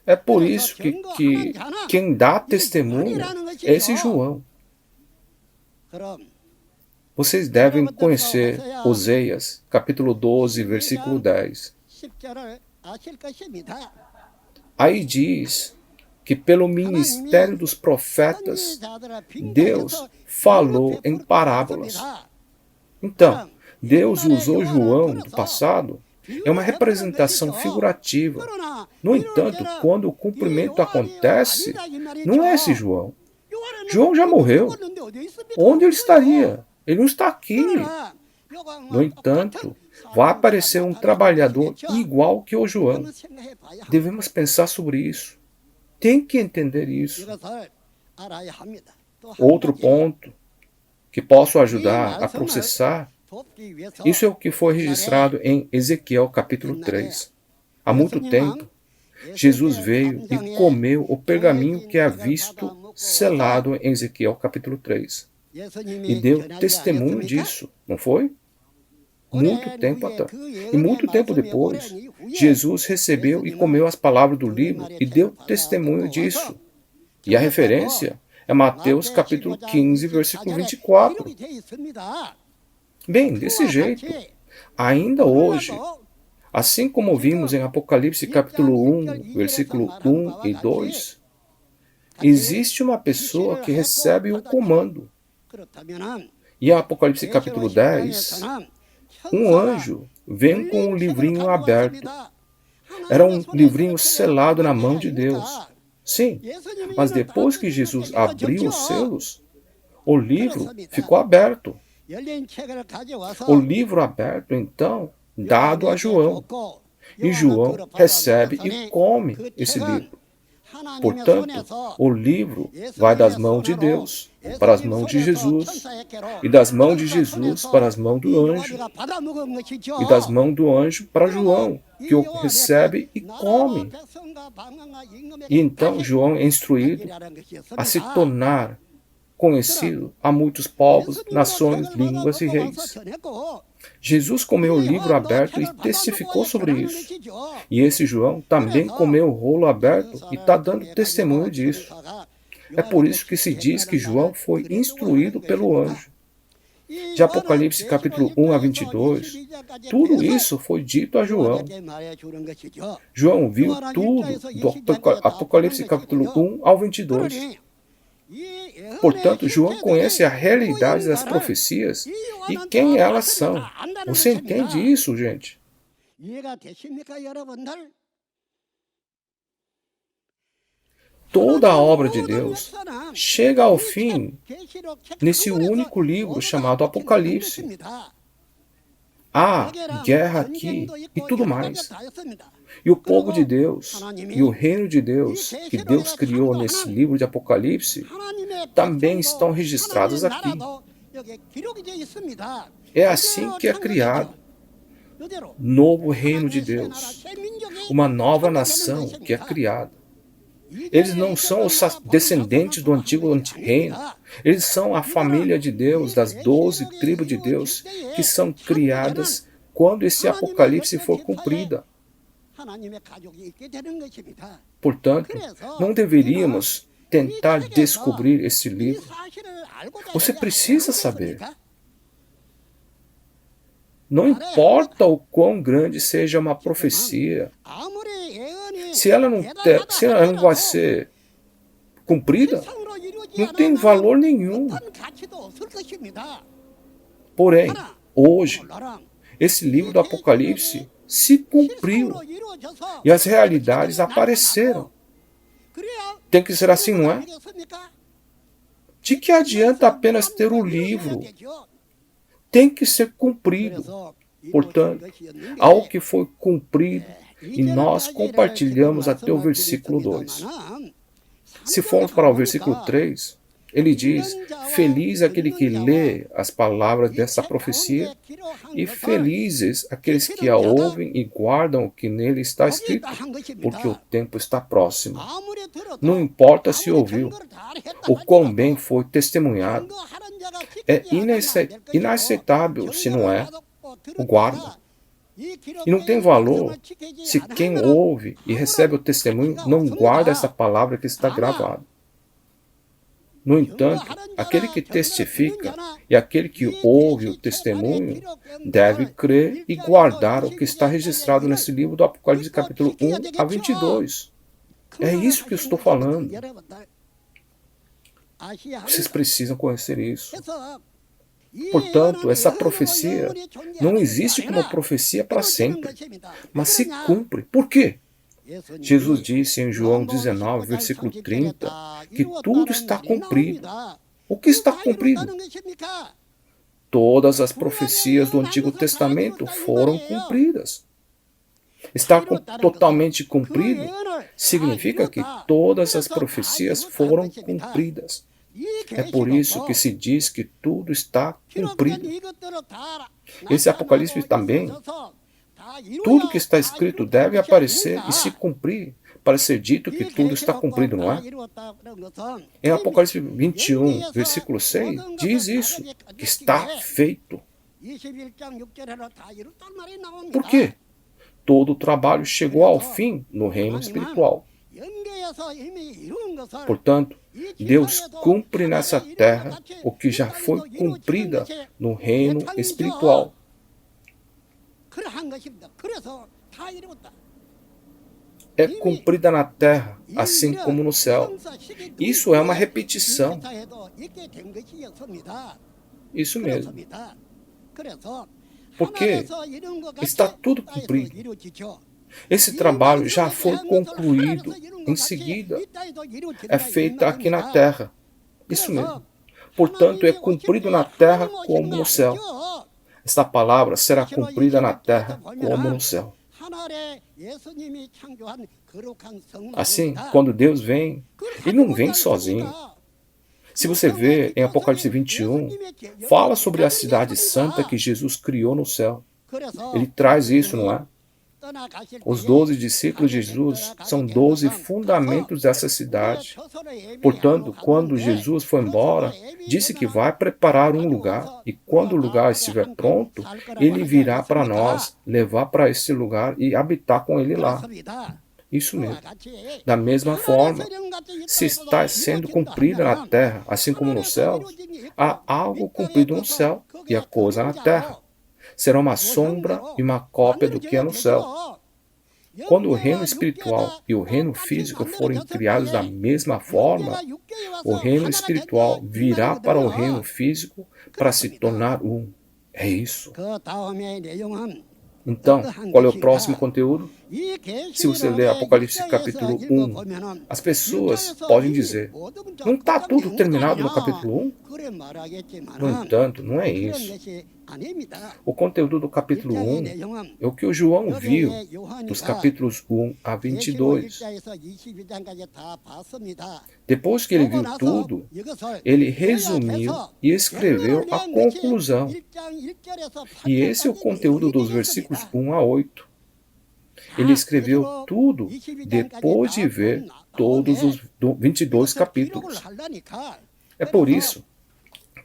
É por isso que quem dá testemunho é esse João. Vocês devem conhecer Oséias, capítulo 12, versículo 10. Aí diz que pelo ministério dos profetas, Deus falou em parábolas. Então, Deus usou João do passado, é uma representação figurativa. No entanto, quando o cumprimento acontece, não é esse João. João já morreu. Onde ele estaria? Ele não está aqui. No entanto, vai aparecer um trabalhador igual que o João. Devemos pensar sobre isso. Tem que entender isso. Outro ponto que posso ajudar a processar, isso é o que foi registrado em Ezequiel capítulo 3. Há muito tempo, Jesus veio e comeu o pergaminho que é visto selado em Ezequiel capítulo 3. E deu testemunho disso, não foi? Muito tempo atrás. E muito tempo depois, Jesus recebeu e comeu as palavras do livro e deu testemunho disso. E a referência É Mateus capítulo 15, versículo 24. Bem, desse jeito, ainda hoje, assim como vimos em Apocalipse capítulo 1, versículo 1 e 2, existe uma pessoa que recebe o comando. E em Apocalipse capítulo 10, um anjo vem com um livrinho aberto. Era um livrinho selado na mão de Deus. Sim, mas depois que Jesus abriu os selos, o livro ficou aberto. O livro aberto, então, dado a João. E João recebe e come esse livro. Portanto, o livro vai das mãos de Deus para as mãos de Jesus, e das mãos de Jesus para as mãos do anjo, e das mãos do anjo para João, que o recebe e come. E então João é instruído a se tornar conhecido a muitos povos, nações, línguas e reis. Jesus comeu o livro aberto e testificou sobre isso. E esse João também comeu o rolo aberto e está dando testemunho disso. É por isso que se diz que João foi instruído pelo anjo. De Apocalipse capítulo 1 a 22, tudo isso foi dito a João. João viu tudo do Apocalipse capítulo 1 ao 22. Portanto, João conhece a realidade das profecias e quem elas são. Você entende isso, gente? Toda a obra de Deus chega ao fim nesse único livro chamado Apocalipse. Há guerra aqui e tudo mais. E o povo de Deus e o reino de Deus que Deus criou nesse livro de Apocalipse também estão registrados aqui. É assim que é criado novo reino de Deus, uma nova nação que é criada. Eles não são os descendentes do antigo reino. Eles são a família de Deus, das 12 tribos de Deus, que são criadas quando esse Apocalipse for cumprida. Portanto, não deveríamos tentar descobrir esse livro. Você precisa saber. Não importa o quão grande seja uma profecia, se ela não vai ser cumprida, não tem valor nenhum. Porém, hoje, esse livro do Apocalipse se cumpriu e as realidades apareceram. Tem que ser assim, não é? De que adianta apenas ter o livro? Tem que ser cumprido. Portanto, algo que foi cumprido e nós compartilhamos até o versículo 2. Se formos para o versículo 3, ele diz: feliz aquele que lê as palavras dessa profecia e felizes aqueles que a ouvem e guardam o que nele está escrito, porque o tempo está próximo. Não importa se ouviu, o quão bem foi testemunhado. É inaceitável se não é, o guarda. E não tem valor se quem ouve e recebe o testemunho não guarda essa palavra que está gravada. No entanto, aquele que testifica e aquele que ouve o testemunho deve crer e guardar o que está registrado nesse livro do Apocalipse capítulo 1 a 22. É isso que eu estou falando. Vocês precisam conhecer isso. Portanto, essa profecia não existe como profecia para sempre, mas se cumpre. Por quê? Jesus disse em João 19, versículo 30, que tudo está cumprido. O que está cumprido? Todas as profecias do Antigo Testamento foram cumpridas. Estar totalmente cumprido significa que todas as profecias foram cumpridas. É por isso que se diz que tudo está cumprido. Esse Apocalipse também, tudo que está escrito deve aparecer e se cumprir para ser dito que tudo está cumprido, não é? Em Apocalipse 21, versículo 6, diz isso, que está feito. Por quê? Todo o trabalho chegou ao fim no reino espiritual. Portanto, Deus cumpre nessa terra o que já foi cumprida no reino espiritual. É cumprida na terra, assim como no céu. Isso é uma repetição. Isso mesmo. Porque está tudo cumprido. Esse trabalho já foi concluído. Em seguida, é feito aqui na terra. Isso mesmo. Portanto, é cumprido na terra como no céu. Esta palavra será cumprida na terra como no céu. Assim, quando Deus vem, Ele não vem sozinho. Se você vê em Apocalipse 21, fala sobre a cidade santa que Jesus criou no céu. Ele traz isso, não é? Os 12 discípulos de Jesus são 12 fundamentos dessa cidade. Portanto, quando Jesus foi embora, disse que vai preparar um lugar, e quando o lugar estiver pronto, Ele virá para nós, levar para esse lugar e habitar com Ele lá. Isso mesmo. Da mesma forma, se está sendo cumprida na terra, assim como no céu, há algo cumprido no céu e a coisa na terra. Será uma sombra e uma cópia do que é no céu. Quando o reino espiritual e o reino físico forem criados da mesma forma, o reino espiritual virá para o reino físico para se tornar um. É isso. Então, qual é o próximo conteúdo? Se você ler Apocalipse capítulo 1, as pessoas podem dizer, não está tudo terminado no capítulo 1? No entanto, não é isso. O conteúdo do capítulo 1 é o que o João viu dos capítulos 1 a 22. Depois que ele viu tudo, ele resumiu e escreveu a conclusão. E esse é o conteúdo dos versículos 1 a 8. Ele escreveu tudo depois de ver todos os 22 capítulos. É por isso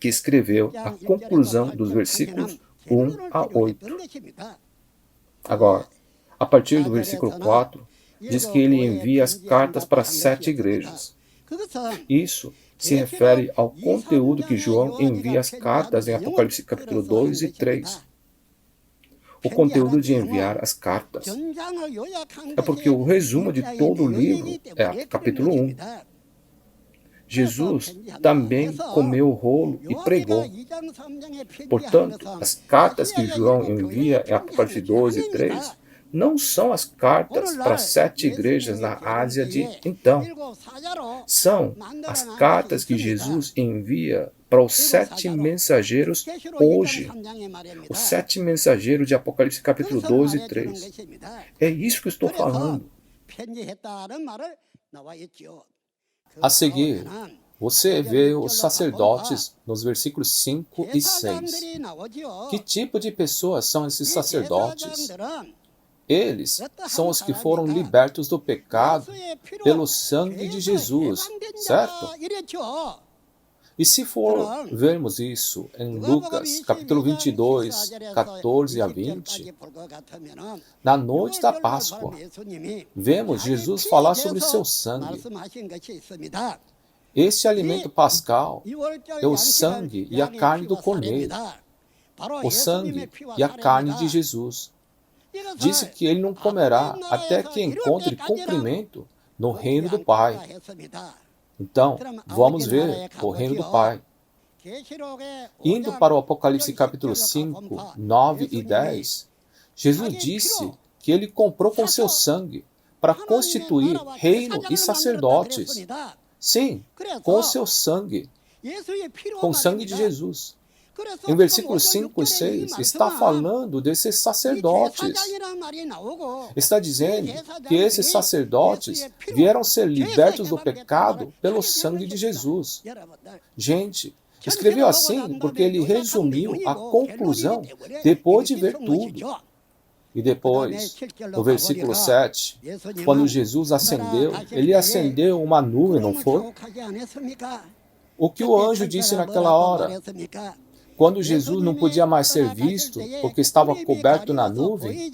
que escreveu a conclusão dos versículos 1 a 8. Agora, a partir do versículo 4, diz que ele envia as cartas para 7 igrejas. Isso se refere ao conteúdo que João envia as cartas em Apocalipse capítulo 2 e 3. O conteúdo de enviar as cartas. É porque o resumo de todo o livro é capítulo 1. Jesus também comeu o rolo e pregou. Portanto, as cartas que João envia em Apocalipse 2 e 3 não são as cartas para 7 igrejas na Ásia de então. São as cartas que Jesus envia para os 7 mensageiros hoje. Os 7 mensageiros de Apocalipse capítulo 2 e 3. É isso que eu estou falando. A seguir, você vê os sacerdotes nos versículos 5 e 6. Que tipo de pessoas são esses sacerdotes? Eles são os que foram libertos do pecado pelo sangue de Jesus, certo? E se for vermos isso em Lucas, capítulo 22, 14 a 20, na noite da Páscoa, vemos Jesus falar sobre seu sangue. Este alimento pascal é o sangue e a carne do cordeiro, o sangue e a carne de Jesus. Disse que ele não comerá até que encontre cumprimento no reino do Pai. Então, vamos ver o reino do Pai. Indo para o Apocalipse capítulo 5, 9 e 10, Jesus disse que ele comprou com seu sangue para constituir reino e sacerdotes. Sim, com o seu sangue, com o sangue de Jesus. Em versículos 5 e 6, está falando desses sacerdotes. Está dizendo que esses sacerdotes vieram ser libertos do pecado pelo sangue de Jesus. Gente, escreveu assim porque ele resumiu a conclusão depois de ver tudo. E depois, no versículo 7, quando Jesus ascendeu, ele acendeu uma nuvem, não foi? O que o anjo disse naquela hora? Quando Jesus não podia mais ser visto porque estava coberto na nuvem,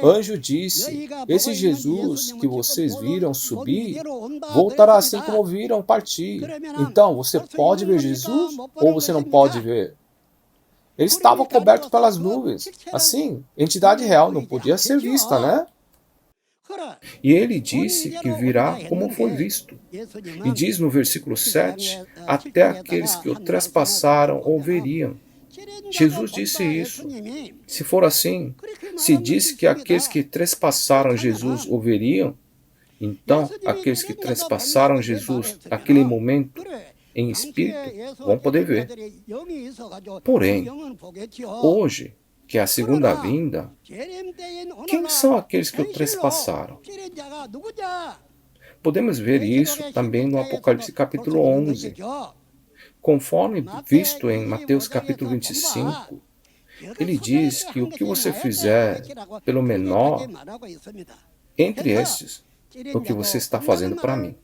o anjo disse: esse Jesus que vocês viram subir, voltará assim como viram partir. Então, você pode ver Jesus ou você não pode ver? Ele estava coberto pelas nuvens. Assim, entidade real não podia ser vista, né? E ele disse que virá como foi visto. E diz no versículo 7, até aqueles que o trespassaram o veriam. Jesus disse isso. Se for assim, se disse que aqueles que trespassaram Jesus o veriam, então aqueles que trespassaram Jesus naquele momento em espírito vão poder ver. Porém, hoje, que é a segunda vinda, quem são aqueles que o trespassaram? Podemos ver isso também no Apocalipse capítulo 11. Conforme visto em Mateus capítulo 25, ele diz que o que você fizer pelo menor entre estes, o que você está fazendo para mim.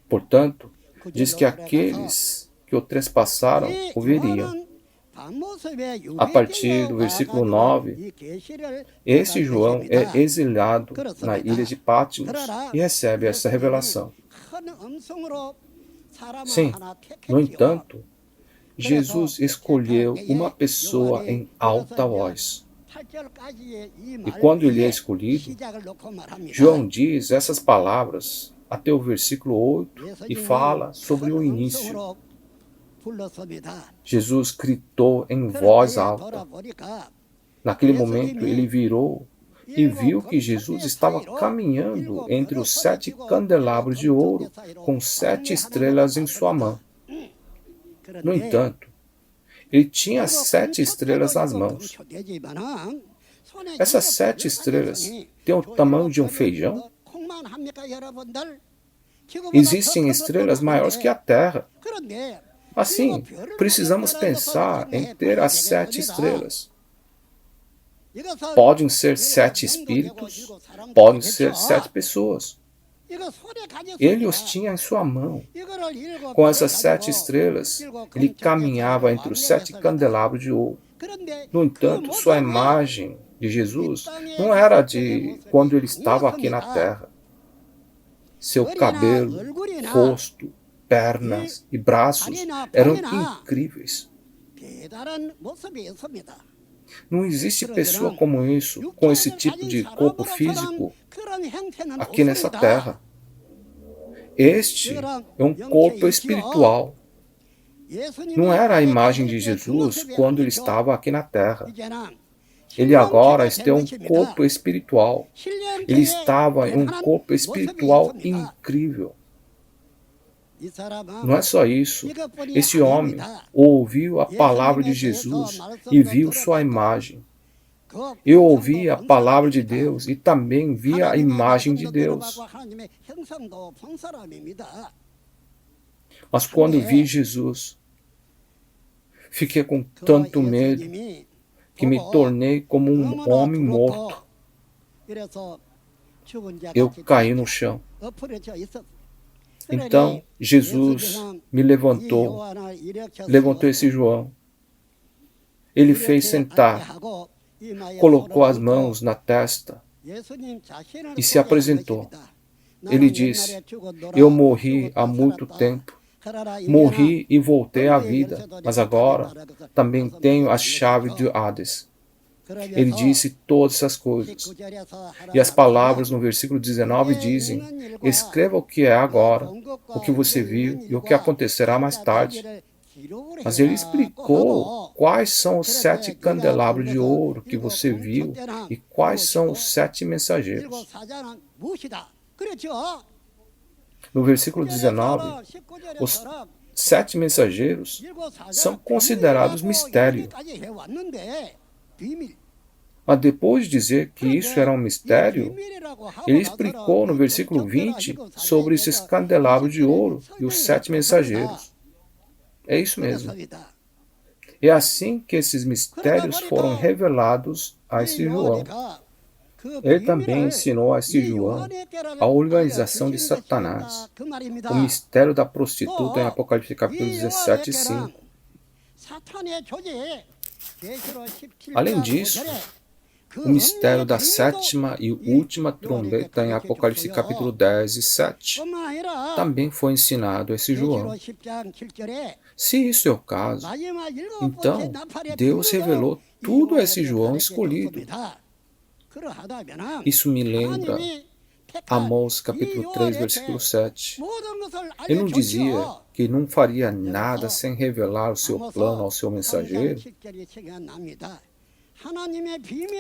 Portanto, diz que aqueles que o trespassaram o veriam. A partir do versículo 9, esse João é exilado na ilha de Patmos e recebe essa revelação. Sim, no entanto, Jesus escolheu uma pessoa em alta voz. E quando ele é escolhido, João diz essas palavras até o versículo 8 e fala sobre o início. Jesus gritou em voz alta. Naquele momento ele virou e viu que Jesus estava caminhando entre os 7 candelabros de ouro com 7 estrelas em sua mão. No entanto, ele tinha 7 estrelas nas mãos. Essas 7 estrelas têm o tamanho de um feijão? Existem estrelas maiores que a Terra. Assim, precisamos pensar em ter as 7 estrelas. Podem ser 7 espíritos, podem ser 7 pessoas. Ele os tinha em sua mão. Com essas 7 estrelas, ele caminhava entre os 7 candelabros de ouro. No entanto, sua imagem de Jesus não era de quando ele estava aqui na terra. Seu cabelo, rosto, pernas e braços eram incríveis. Não existe pessoa como isso, com esse tipo de corpo físico, aqui nessa terra. Este é um corpo espiritual. Não era a imagem de Jesus quando ele estava aqui na terra. Ele agora tem um corpo espiritual. Ele estava em um corpo espiritual incrível. Não é só isso. Esse homem ouviu a palavra de Jesus e viu sua imagem. Eu ouvi a palavra de Deus e também vi a imagem de Deus. Mas quando vi Jesus, fiquei com tanto medo que me tornei como um homem morto. Eu caí no chão. Então, Jesus me levantou esse João. Ele fez sentar, colocou as mãos na testa e se apresentou. Ele disse: eu morri há muito tempo. Morri e voltei à vida, mas agora também tenho a chave de Hades. Ele disse todas essas coisas. E as palavras no versículo 19 dizem: escreva o que é agora, o que você viu e o que acontecerá mais tarde. Mas ele explicou quais são os 7 candelabros de ouro que você viu e quais são os 7 mensageiros. No versículo 19, os 7 mensageiros são considerados mistério. Mas depois de dizer que isso era um mistério, ele explicou no versículo 20 sobre esses candelabros de ouro e os 7 mensageiros. É isso mesmo. É assim que esses mistérios foram revelados a esse João. Ele também ensinou a esse João a organização de Satanás, o mistério da prostituta em Apocalipse capítulo 17, 5. Além disso, o mistério da sétima e última trombeta em Apocalipse capítulo 10 e 7 também foi ensinado a esse João. Se isso é o caso, então Deus revelou tudo a esse João escolhido. Isso me lembra Amós capítulo 3, versículo 7. Ele não dizia que não faria nada sem revelar o seu plano ao seu mensageiro?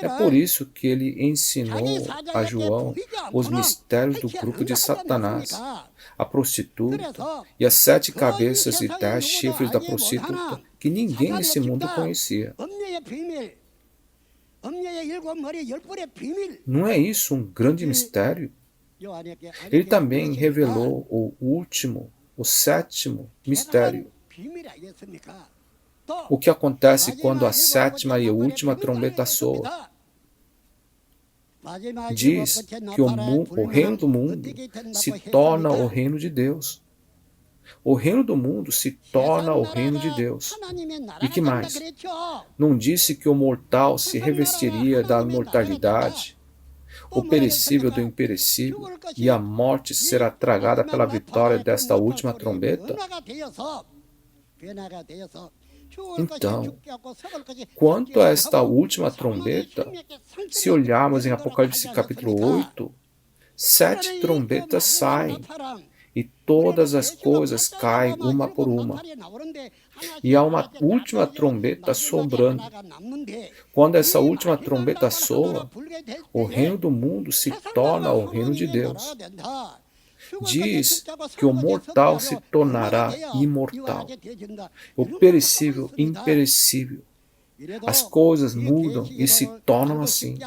É por isso que ele ensinou a João os mistérios do grupo de Satanás, a prostituta e as 7 cabeças e 10 chifres da prostituta, que ninguém nesse mundo conhecia. Não é isso um grande mistério? Ele também revelou o último, o 7º mistério. O que acontece quando a 7ª e a última trombeta soa? Diz que o reino do mundo se torna o reino de Deus. O reino do mundo se torna o reino de Deus. E que mais? Não disse que o mortal se revestiria da imortalidade, o perecível do imperecível, e a morte será tragada pela vitória desta última trombeta? Então, quanto a esta última trombeta, se olharmos em Apocalipse capítulo 8, 7 trombetas saem, e todas as coisas caem uma por uma. E há uma última trombeta sobrando. Quando essa última trombeta soa, o reino do mundo se torna o reino de Deus. Diz que o mortal se tornará imortal, o perecível imperecível. As coisas mudam e se tornam assim.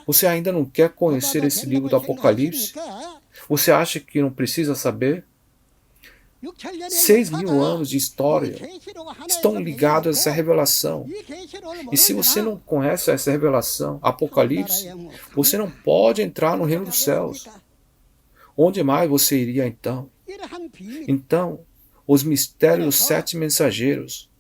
Você ainda não quer conhecer esse livro do Apocalipse? Você acha que não precisa saber? 6.000 anos de história estão ligados a essa revelação. E se você não conhece essa revelação, Apocalipse, você não pode entrar no reino dos céus. Onde mais você iria então? Então, os mistérios dos 7 mensageiros,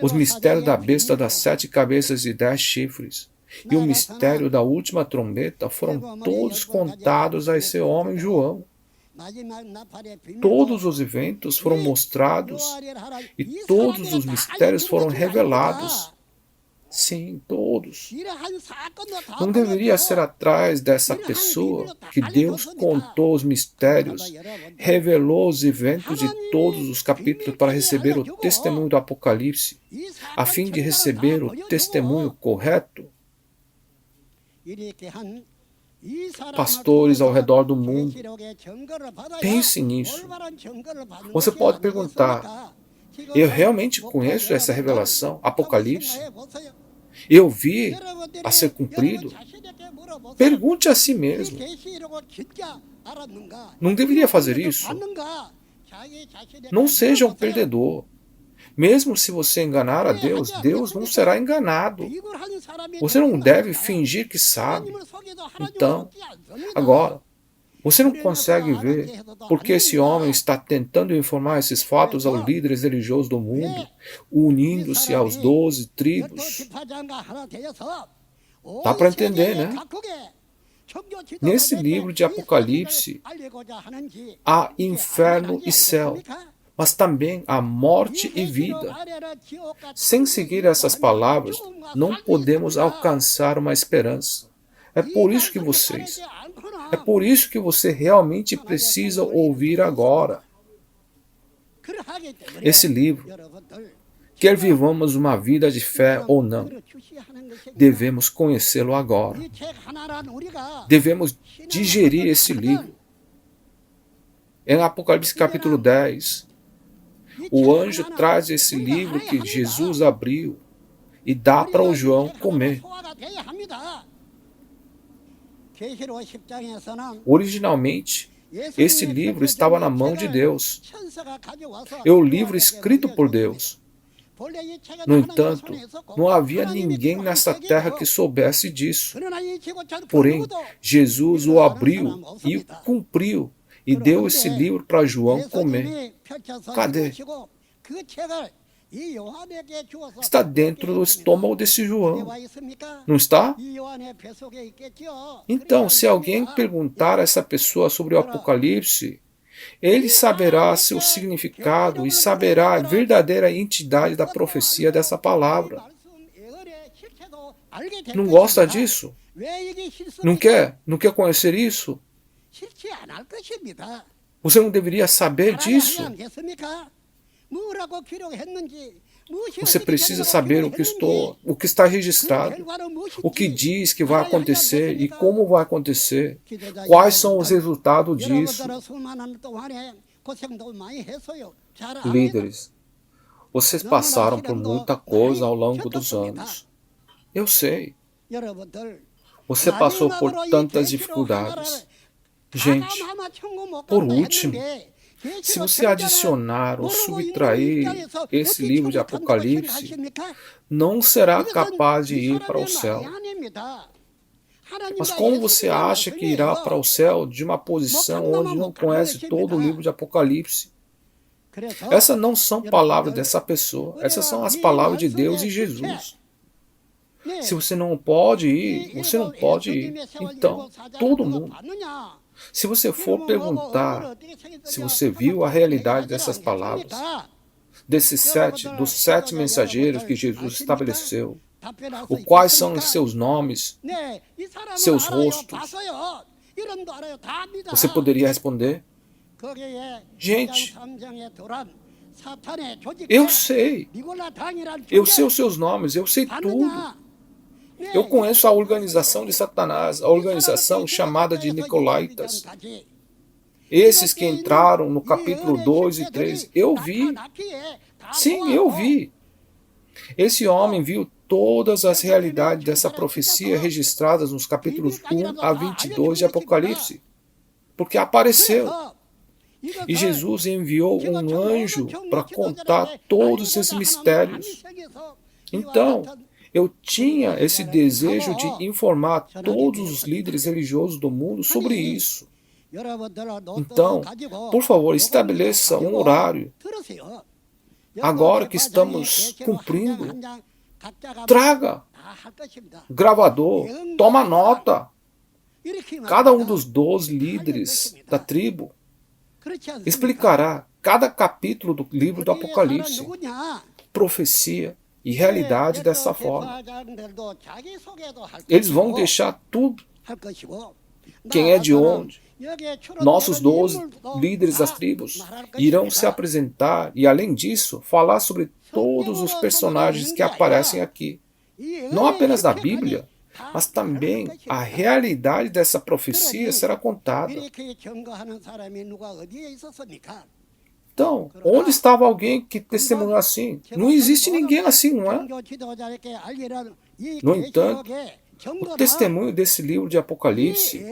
os mistérios da besta das 7 cabeças e 10 chifres, e o mistério da última trombeta foram todos contados a esse homem João. Todos os eventos foram mostrados e todos os mistérios foram revelados. Sim, todos. Não deveria ser atrás dessa pessoa que Deus contou os mistérios, revelou os eventos de todos os capítulos para receber o testemunho do Apocalipse, a fim de receber o testemunho correto? Pastores ao redor do mundo, pense nisso. Você pode perguntar: eu realmente conheço essa revelação, Apocalipse? Eu vi a ser cumprido? Pergunte a si mesmo. Não deveria fazer isso? Não seja um perdedor. Mesmo se você enganar a Deus, Deus não será enganado. Você não deve fingir que sabe. Então, agora, você não consegue ver porque esse homem está tentando informar esses fatos aos líderes religiosos do mundo, unindo-se aos 12 tribos. Dá para entender, né? Nesse livro de Apocalipse, há inferno e céu, mas também há morte e vida. Sem seguir essas palavras, não podemos alcançar uma esperança. É por isso que você realmente precisa ouvir agora. Esse livro, quer vivamos uma vida de fé ou não, devemos conhecê-lo agora. Devemos digerir esse livro. Em Apocalipse capítulo 10, o anjo traz esse livro que Jesus abriu e dá para o João comer. Originalmente, esse livro estava na mão de Deus. É o livro escrito por Deus. No entanto, não havia ninguém nessa terra que soubesse disso. Porém, Jesus o abriu e o cumpriu e deu esse livro para João comer. Cadê? está dentro do estômago desse João. Não está? Então, se alguém perguntar a essa pessoa sobre o Apocalipse, ele saberá seu significado e saberá a verdadeira entidade da profecia dessa palavra. Não gosta disso? Não quer? Não quer conhecer isso? Você não deveria saber disso? Você precisa saber o que está registrado, o que diz que vai acontecer e como vai acontecer, quais são os resultados disso. Líderes, vocês passaram por muita coisa ao longo dos anos. Eu sei. Você passou por tantas dificuldades. Gente, por último, se você adicionar ou subtrair esse livro de Apocalipse, não será capaz de ir para o céu. Mas como você acha que irá para o céu de uma posição onde não conhece todo o livro de Apocalipse? Essas não são palavras dessa pessoa, essas são as palavras de Deus e Jesus. Se você não pode ir, você não pode ir. Então, todo mundo. Se você for perguntar se você viu a realidade dessas palavras, dos sete mensageiros que Jesus estabeleceu, quais são os seus nomes, seus rostos, você poderia responder: gente, eu sei os seus nomes, eu sei tudo. Eu conheço a organização de Satanás, a organização chamada de Nicolaítas. Esses que entraram no capítulo 2 e 3, eu vi. Sim, eu vi. Esse homem viu todas as realidades dessa profecia registradas nos capítulos 1 a 22 de Apocalipse, porque apareceu. E Jesus enviou um anjo para contar todos esses mistérios. Então, eu tinha esse desejo de informar todos os líderes religiosos do mundo sobre isso. Então, por favor, estabeleça um horário. Agora que estamos cumprindo, traga gravador, toma nota. Cada um dos 12 líderes da tribo explicará cada capítulo do livro do Apocalipse, profecia e realidade dessa forma. Eles vão deixar tudo. Quem é de onde? Nossos 12 líderes das tribos irão se apresentar e, além disso, falar sobre todos os personagens que aparecem aqui. Não apenas da Bíblia, mas também a realidade dessa profecia será contada. Então, onde estava alguém que testemunhou assim? Não existe ninguém assim, não é? No entanto, o testemunho desse livro de Apocalipse,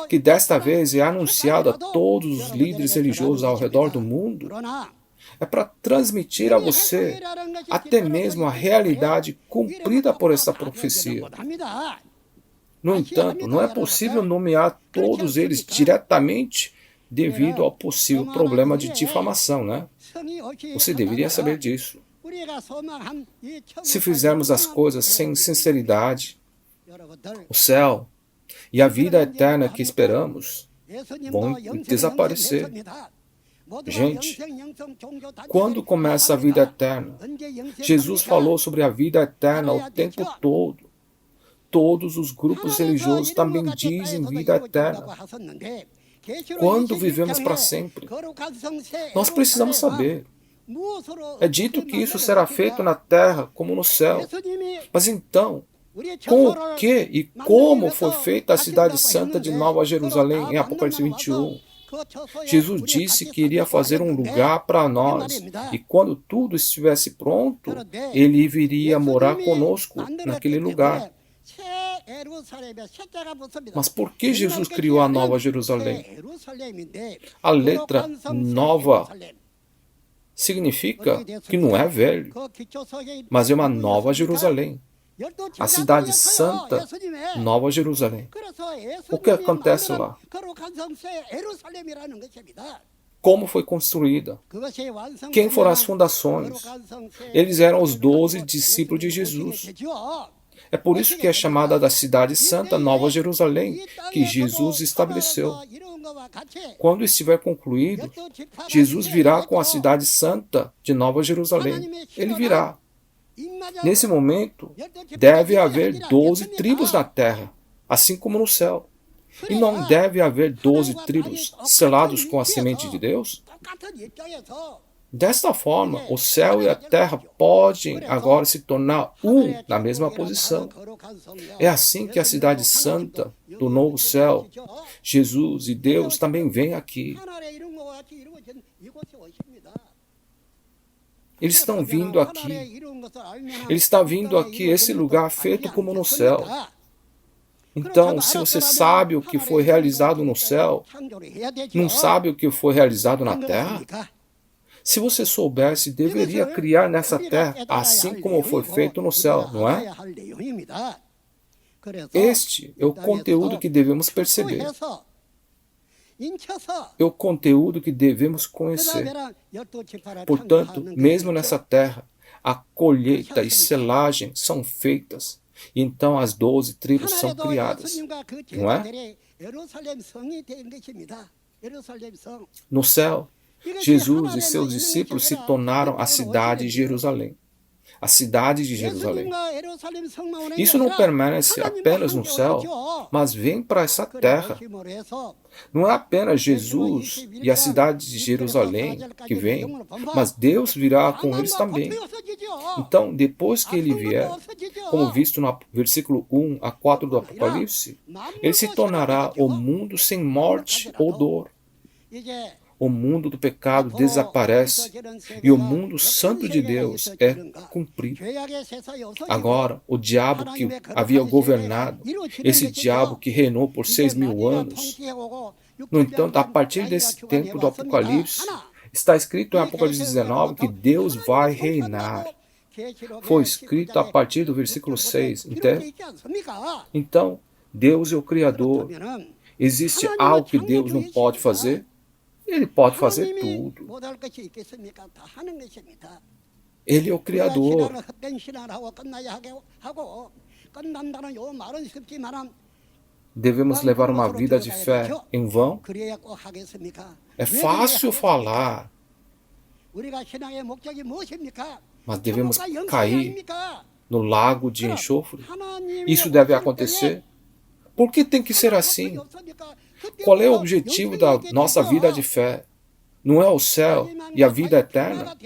que desta vez é anunciado a todos os líderes religiosos ao redor do mundo, é para transmitir a você até mesmo a realidade cumprida por essa profecia. No entanto, não é possível nomear todos eles diretamente devido ao possível problema de difamação, né? Você deveria saber disso. Se fizermos as coisas sem sinceridade, o céu e a vida eterna que esperamos vão desaparecer. Gente, quando começa a vida eterna? Jesus falou sobre a vida eterna o tempo todo. Todos os grupos religiosos também dizem vida eterna. Quando vivemos para sempre? Nós precisamos saber. É dito que isso será feito na terra como no céu. Mas então, com o que e como foi feita a cidade santa de Nova Jerusalém em Apocalipse 21? Jesus disse que iria fazer um lugar para nós, e quando tudo estivesse pronto, Ele viria morar conosco naquele lugar. Mas por que Jesus criou a Nova Jerusalém? A letra Nova significa que não é velho, mas é uma Nova Jerusalém. A cidade santa, Nova Jerusalém. O que acontece lá? como foi construída, quem foram as fundações. Eles eram os 12 discípulos de Jesus. É por isso que é chamada da Cidade Santa Nova Jerusalém, que Jesus estabeleceu. Quando estiver concluído, Jesus virá com a Cidade Santa de Nova Jerusalém. Ele virá. Nesse momento, deve haver 12 tribos na terra, assim como no céu. E não deve haver 12 tribos selados com a semente de Deus? Desta forma, o céu e a terra podem agora se tornar um na mesma posição. É assim que a cidade santa do novo céu, Jesus e Deus também vêm aqui. Eles estão vindo aqui. Ele está vindo aqui, esse lugar feito como no céu. Então, se você sabe o que foi realizado no céu, não sabe o que foi realizado na terra? Se você soubesse, deveria criar nessa terra, assim como foi feito no céu, não é? Este é o conteúdo que devemos perceber. É o conteúdo que devemos conhecer. Portanto, mesmo nessa terra, a colheita e selagem são feitas. E então as 12 tribos são criadas, não é? No céu, Jesus e seus discípulos se tornaram a cidade de Jerusalém. A cidade de Jerusalém. Isso não permanece apenas no céu, mas vem para essa terra. Não é apenas Jesus e a cidade de Jerusalém que vem, mas Deus virá com eles também. Então, depois que ele vier, como visto no versículo 1 a 4 do Apocalipse, ele se tornará o mundo sem morte ou dor. O mundo do pecado desaparece e o mundo santo de Deus é cumprido. Agora, o diabo que havia governado, esse diabo que reinou por 6.000 anos, no entanto, a partir desse tempo do Apocalipse, está escrito em Apocalipse 19 que Deus vai reinar. Foi escrito a partir do versículo 6, entende? Então, Deus é o Criador. Existe algo que Deus não pode fazer? Ele pode fazer tudo. Ele é o Criador. Devemos levar uma vida de fé em vão? É fácil falar, mas devemos cair no lago de enxofre? Isso deve acontecer? Por que tem que ser assim? Qual é o objetivo da nossa vida de fé? Não é o céu e a vida eterna?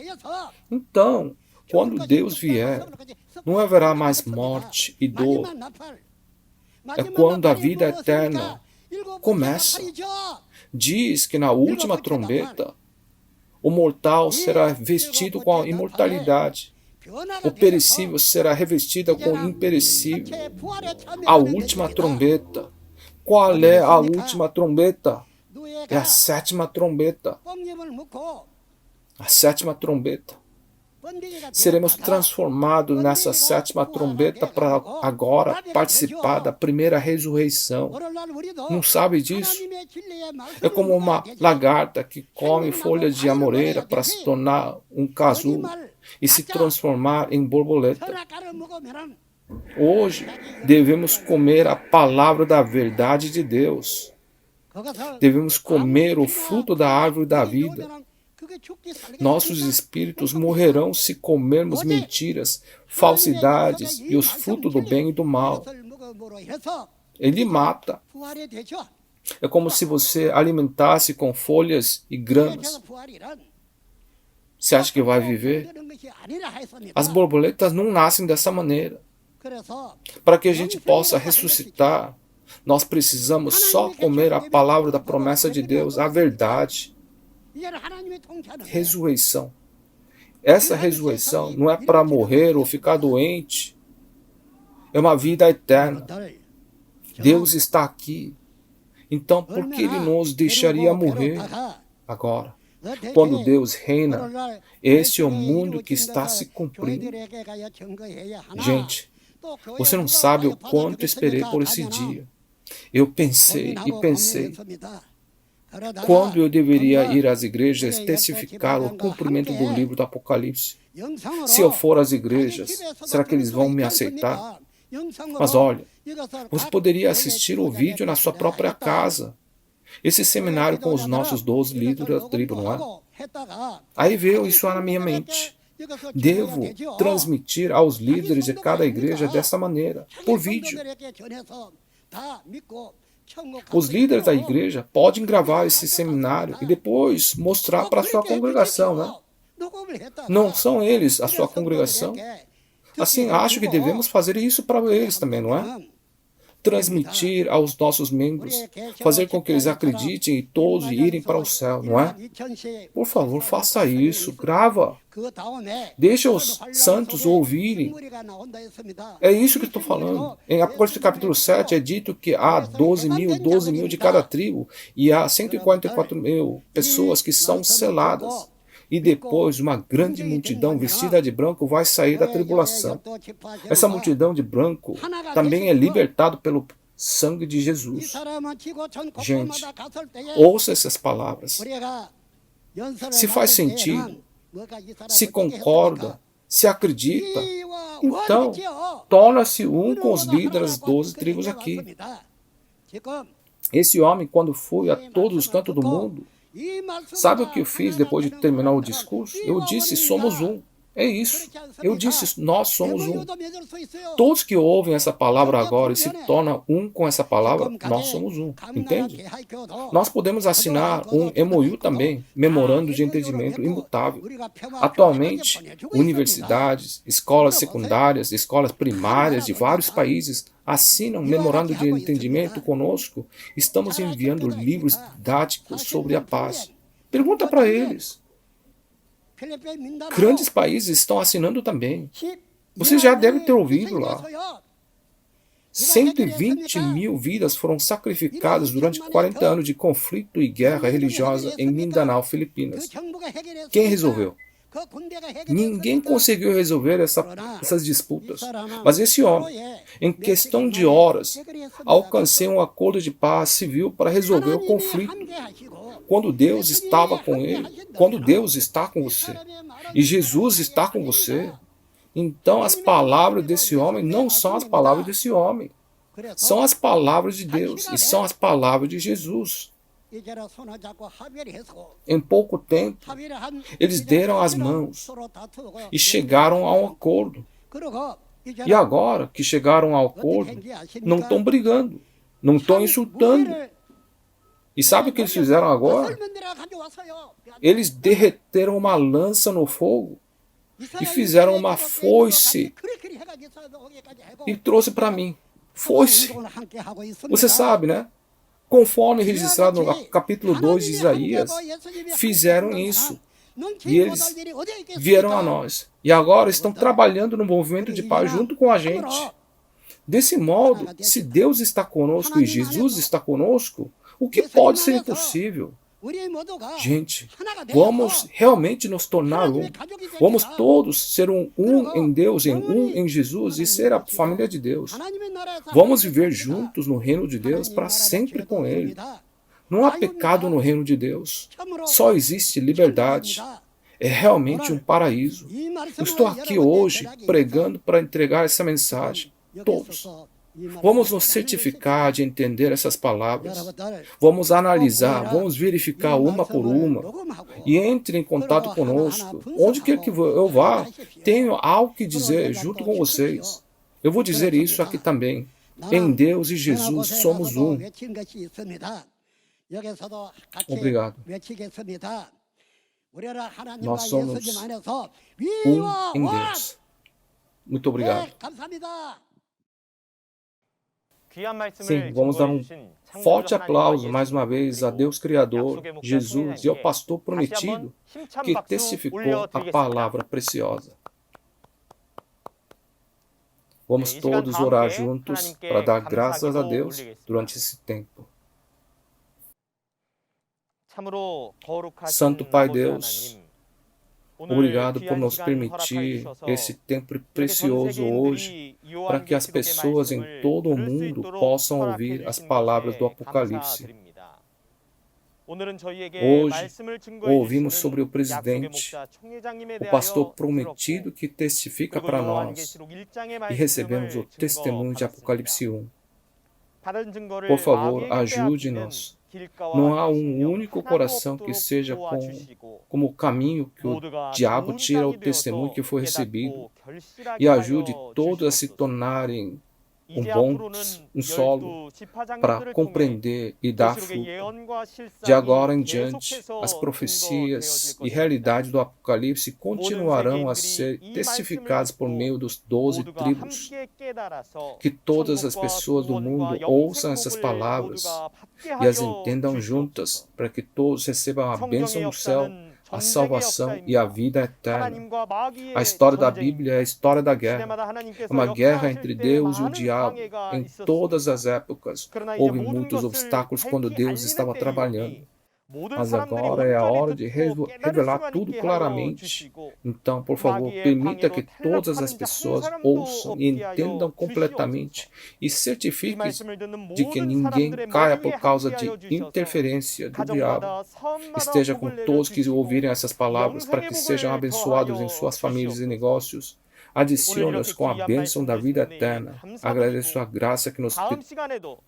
Então, quando Deus vier, não haverá mais morte e dor. É quando a vida eterna começa. Diz que na última trombeta, o mortal será vestido com a imortalidade. O perecível será revestido com o imperecível. A última trombeta. Qual é a última trombeta? É a 7ª trombeta. A 7ª trombeta. Seremos transformados nessa 7ª trombeta para agora participar da primeira ressurreição. Não sabe disso? É como uma lagarta que come folhas de amoreira para se tornar um casulo e se transformar em borboleta. Hoje devemos comer a palavra da verdade de Deus. Devemos comer o fruto da árvore da vida. Nossos espíritos morrerão se comermos mentiras, falsidades e os frutos do bem e do mal. Ele mata. É como se você alimentasse com folhas e gramas. Você acha que vai viver? As borboletas não nascem dessa maneira. Para que a gente possa ressuscitar, nós precisamos só comer a palavra da promessa de Deus, a verdade. Ressurreição. Essa ressurreição não é para morrer ou ficar doente. É uma vida eterna. Deus está aqui. Então, por que Ele nos deixaria morrer agora? Quando Deus reina, este é o mundo que está se cumprindo. Gente, você não sabe o quanto esperei por esse dia. Eu pensei e pensei. Quando eu deveria ir às igrejas testificar o cumprimento do livro do Apocalipse? Se eu for às igrejas, será que eles vão me aceitar? Mas olha, você poderia assistir o vídeo na sua própria casa. Esse seminário com os nossos 12 líderes da tribo, não é? Aí veio isso na minha mente. Devo transmitir aos líderes de cada igreja dessa maneira, por vídeo. Os líderes da igreja podem gravar esse seminário e depois mostrar para a sua congregação, né? Não são eles a sua congregação? Assim, acho que devemos fazer isso para eles também, não é? Transmitir aos nossos membros, fazer com que eles acreditem e todos irem para o céu, não é? Por favor, faça isso, grava. Deixa os santos ouvirem. É isso que estou falando. Em Apocalipse capítulo 7 é dito que há 12 mil de cada tribo, e há 144 mil pessoas que são seladas. E depois uma grande multidão vestida de branco vai sair da tribulação. Essa multidão de branco também é libertada pelo sangue de Jesus. Gente, ouça essas palavras. Se faz sentido, se concorda, se acredita, então torna-se um com os líderes das 12 tribos aqui. Esse homem, quando foi a todos os cantos do mundo, sabe o que eu fiz depois de terminar o discurso? Eu disse, somos um. É isso. Eu disse, nós somos um. Todos que ouvem essa palavra agora e se tornam um com essa palavra, nós somos um. Entende? Nós podemos assinar um MOU também, Memorando de Entendimento Imutável. Atualmente, universidades, escolas secundárias, escolas primárias de vários países assinam Memorando de Entendimento conosco. Estamos enviando livros didáticos sobre a paz. Pergunta para eles. Grandes países estão assinando também. Você já deve ter ouvido lá. 120 mil vidas foram sacrificadas durante 40 anos de conflito e guerra religiosa em Mindanao, Filipinas. Quem resolveu? Ninguém conseguiu resolver essas disputas. Mas esse homem, em questão de horas, alcançou um acordo de paz civil para resolver o conflito. Quando Deus estava com ele, quando Deus está com você, e Jesus está com você, então as palavras desse homem não são as palavras desse homem. São as palavras de Deus e são as palavras de Jesus. Em pouco tempo, eles deram as mãos e chegaram a um acordo. E agora que chegaram ao acordo, não estão brigando, não estão insultando. E sabe o que eles fizeram agora? Eles derreteram uma lança no fogo e fizeram uma foice e trouxe para mim. Foice. Você sabe, né? Conforme registrado no capítulo 2 de Isaías, fizeram isso. E eles vieram a nós. E agora estão trabalhando no movimento de paz junto com a gente. Desse modo, se Deus está conosco e Jesus está conosco, o que pode ser impossível? Gente, vamos realmente nos tornar um. Vamos todos ser um em Deus, um em Jesus e ser a família de Deus. Vamos viver juntos no reino de Deus para sempre com Ele. Não há pecado no reino de Deus. Só existe liberdade. É realmente um paraíso. Eu estou aqui hoje pregando para entregar essa mensagem. Todos. Vamos nos certificar de entender essas palavras. Vamos analisar, vamos verificar uma por uma. E entre em contato conosco. Onde quer que eu vá, tenho algo que dizer junto com vocês. Eu vou dizer isso aqui também. Em Deus e Jesus somos um. Obrigado. Nós somos um em Deus. Muito obrigado. Sim, vamos dar um forte aplauso mais uma vez a Deus Criador, Jesus e ao pastor prometido que testificou a palavra preciosa. Vamos todos orar juntos para dar graças a Deus durante esse tempo. Santo Pai Deus, obrigado por nos permitir esse tempo precioso hoje, para que as pessoas em todo o mundo possam ouvir as palavras do Apocalipse. Hoje, ouvimos sobre o presidente, o pastor prometido que testifica para nós e recebemos o testemunho de Apocalipse 1. Por favor, ajude-nos. Não há um único coração que seja como o caminho que o diabo tira o testemunho que foi recebido e ajude todos a se tornarem um solo para compreender e dar fruto. De agora em diante, as profecias e realidade do Apocalipse continuarão a ser testificadas por meio dos 12 tribos. Que todas as pessoas do mundo ouçam essas palavras e as entendam juntas, para que todos recebam a bênção do céu, a salvação e a vida eterna. A história da Bíblia é a história da guerra. É uma guerra entre Deus e o diabo. Em todas as épocas, houve muitos obstáculos quando Deus estava trabalhando. Mas agora é a hora de revelar tudo claramente. Então, por favor, permita que todas as pessoas ouçam e entendam completamente e certifique de que ninguém caia por causa de interferência do diabo. Esteja com todos que ouvirem essas palavras para que sejam abençoados em suas famílias e negócios. Adicione-os com a bênção da vida eterna. Agradeço a graça que nos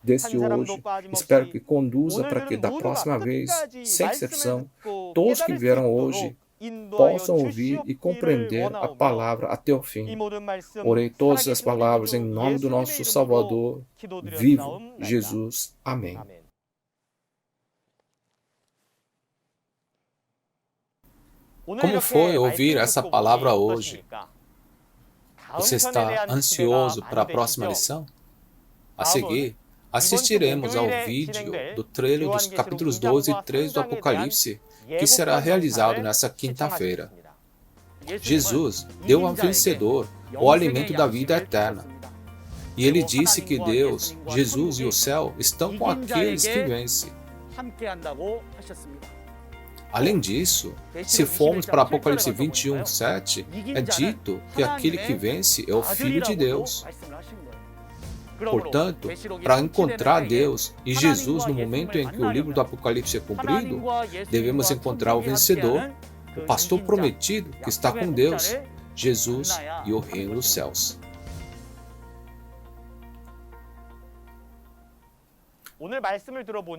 deste hoje. Espero que conduza para que da próxima vez, sem exceção, todos que vieram hoje possam ouvir e compreender a palavra até o fim. Orei todas as palavras em nome do nosso Salvador, vivo Jesus. Amém. Como foi ouvir essa palavra hoje? Você está ansioso para a próxima lição? A seguir, assistiremos ao vídeo do trailer dos capítulos 12 e 13 do Apocalipse, que será realizado nesta quinta-feira. Jesus deu ao vencedor o alimento da vida eterna. E ele disse que Deus, Jesus e o céu estão com aqueles que vencem. Além disso, se formos para Apocalipse 21:7, é dito que aquele que vence é o Filho de Deus. Portanto, para encontrar Deus e Jesus no momento em que o livro do Apocalipse é cumprido, devemos encontrar o vencedor, o pastor prometido que está com Deus, Jesus e o reino dos céus.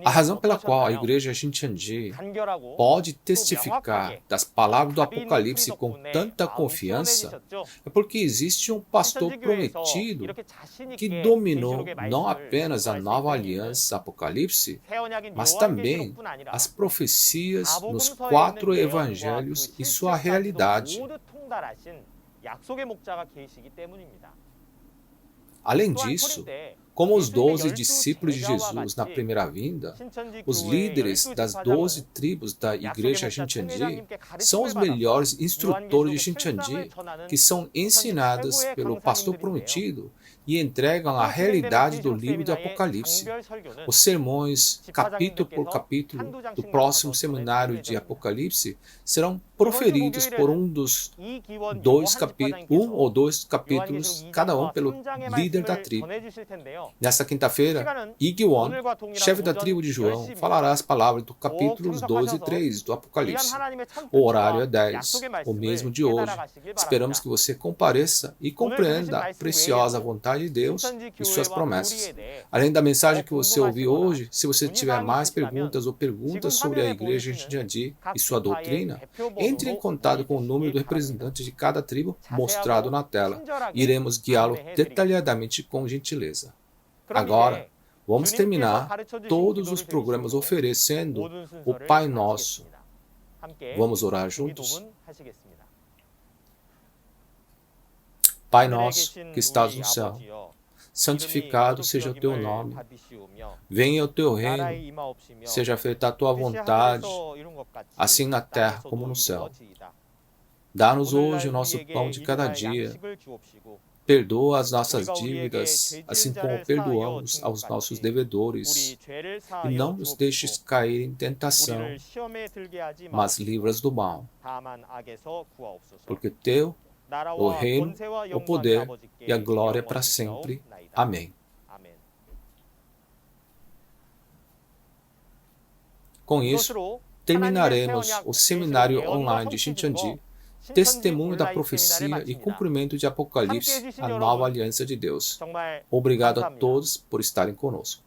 A razão pela qual a igreja Shincheonji pode testificar das palavras do Apocalipse com tanta confiança é porque existe um pastor prometido que dominou não apenas a nova aliança Apocalipse, mas também as profecias nos 4 evangelhos e sua realidade. Além disso, como os 12 discípulos de Jesus na primeira vinda, os líderes das 12 tribos da igreja Shincheonji são os melhores instrutores de Shincheonji que são ensinados pelo pastor prometido e entregam a realidade do livro do Apocalipse. Os sermões, capítulo por capítulo, do próximo seminário de Apocalipse serão proferidos por um ou dois capítulos, cada um pelo líder da tribo. Nesta quinta-feira, Ig-won, chefe da tribo de João, falará as palavras do capítulos 2 e 3 do Apocalipse. O horário é 10, o mesmo de hoje. Esperamos que você compareça e compreenda a preciosa vontade de Deus e suas promessas. Além da mensagem que você ouviu hoje, se você tiver mais perguntas sobre a igreja Shincheonji e sua doutrina, entre em contato com o número do representante de cada tribo mostrado na tela. Iremos guiá-lo detalhadamente com gentileza. Agora, vamos terminar todos os programas oferecendo o Pai Nosso. Vamos orar juntos? Pai nosso, que estás no céu, santificado seja o teu nome. Venha o teu reino, seja feita a tua vontade, assim na terra como no céu. Dá-nos hoje o nosso pão de cada dia. Perdoa as nossas dívidas, assim como perdoamos aos nossos devedores. E não nos deixes cair em tentação, mas livra-nos do mal. Porque teu o reino, o poder e a glória para sempre. Amém. Com isso, terminaremos o seminário online de Shincheonji, Testemunho da Profecia e Cumprimento de Apocalipse, a Nova Aliança de Deus. Obrigado a todos por estarem conosco.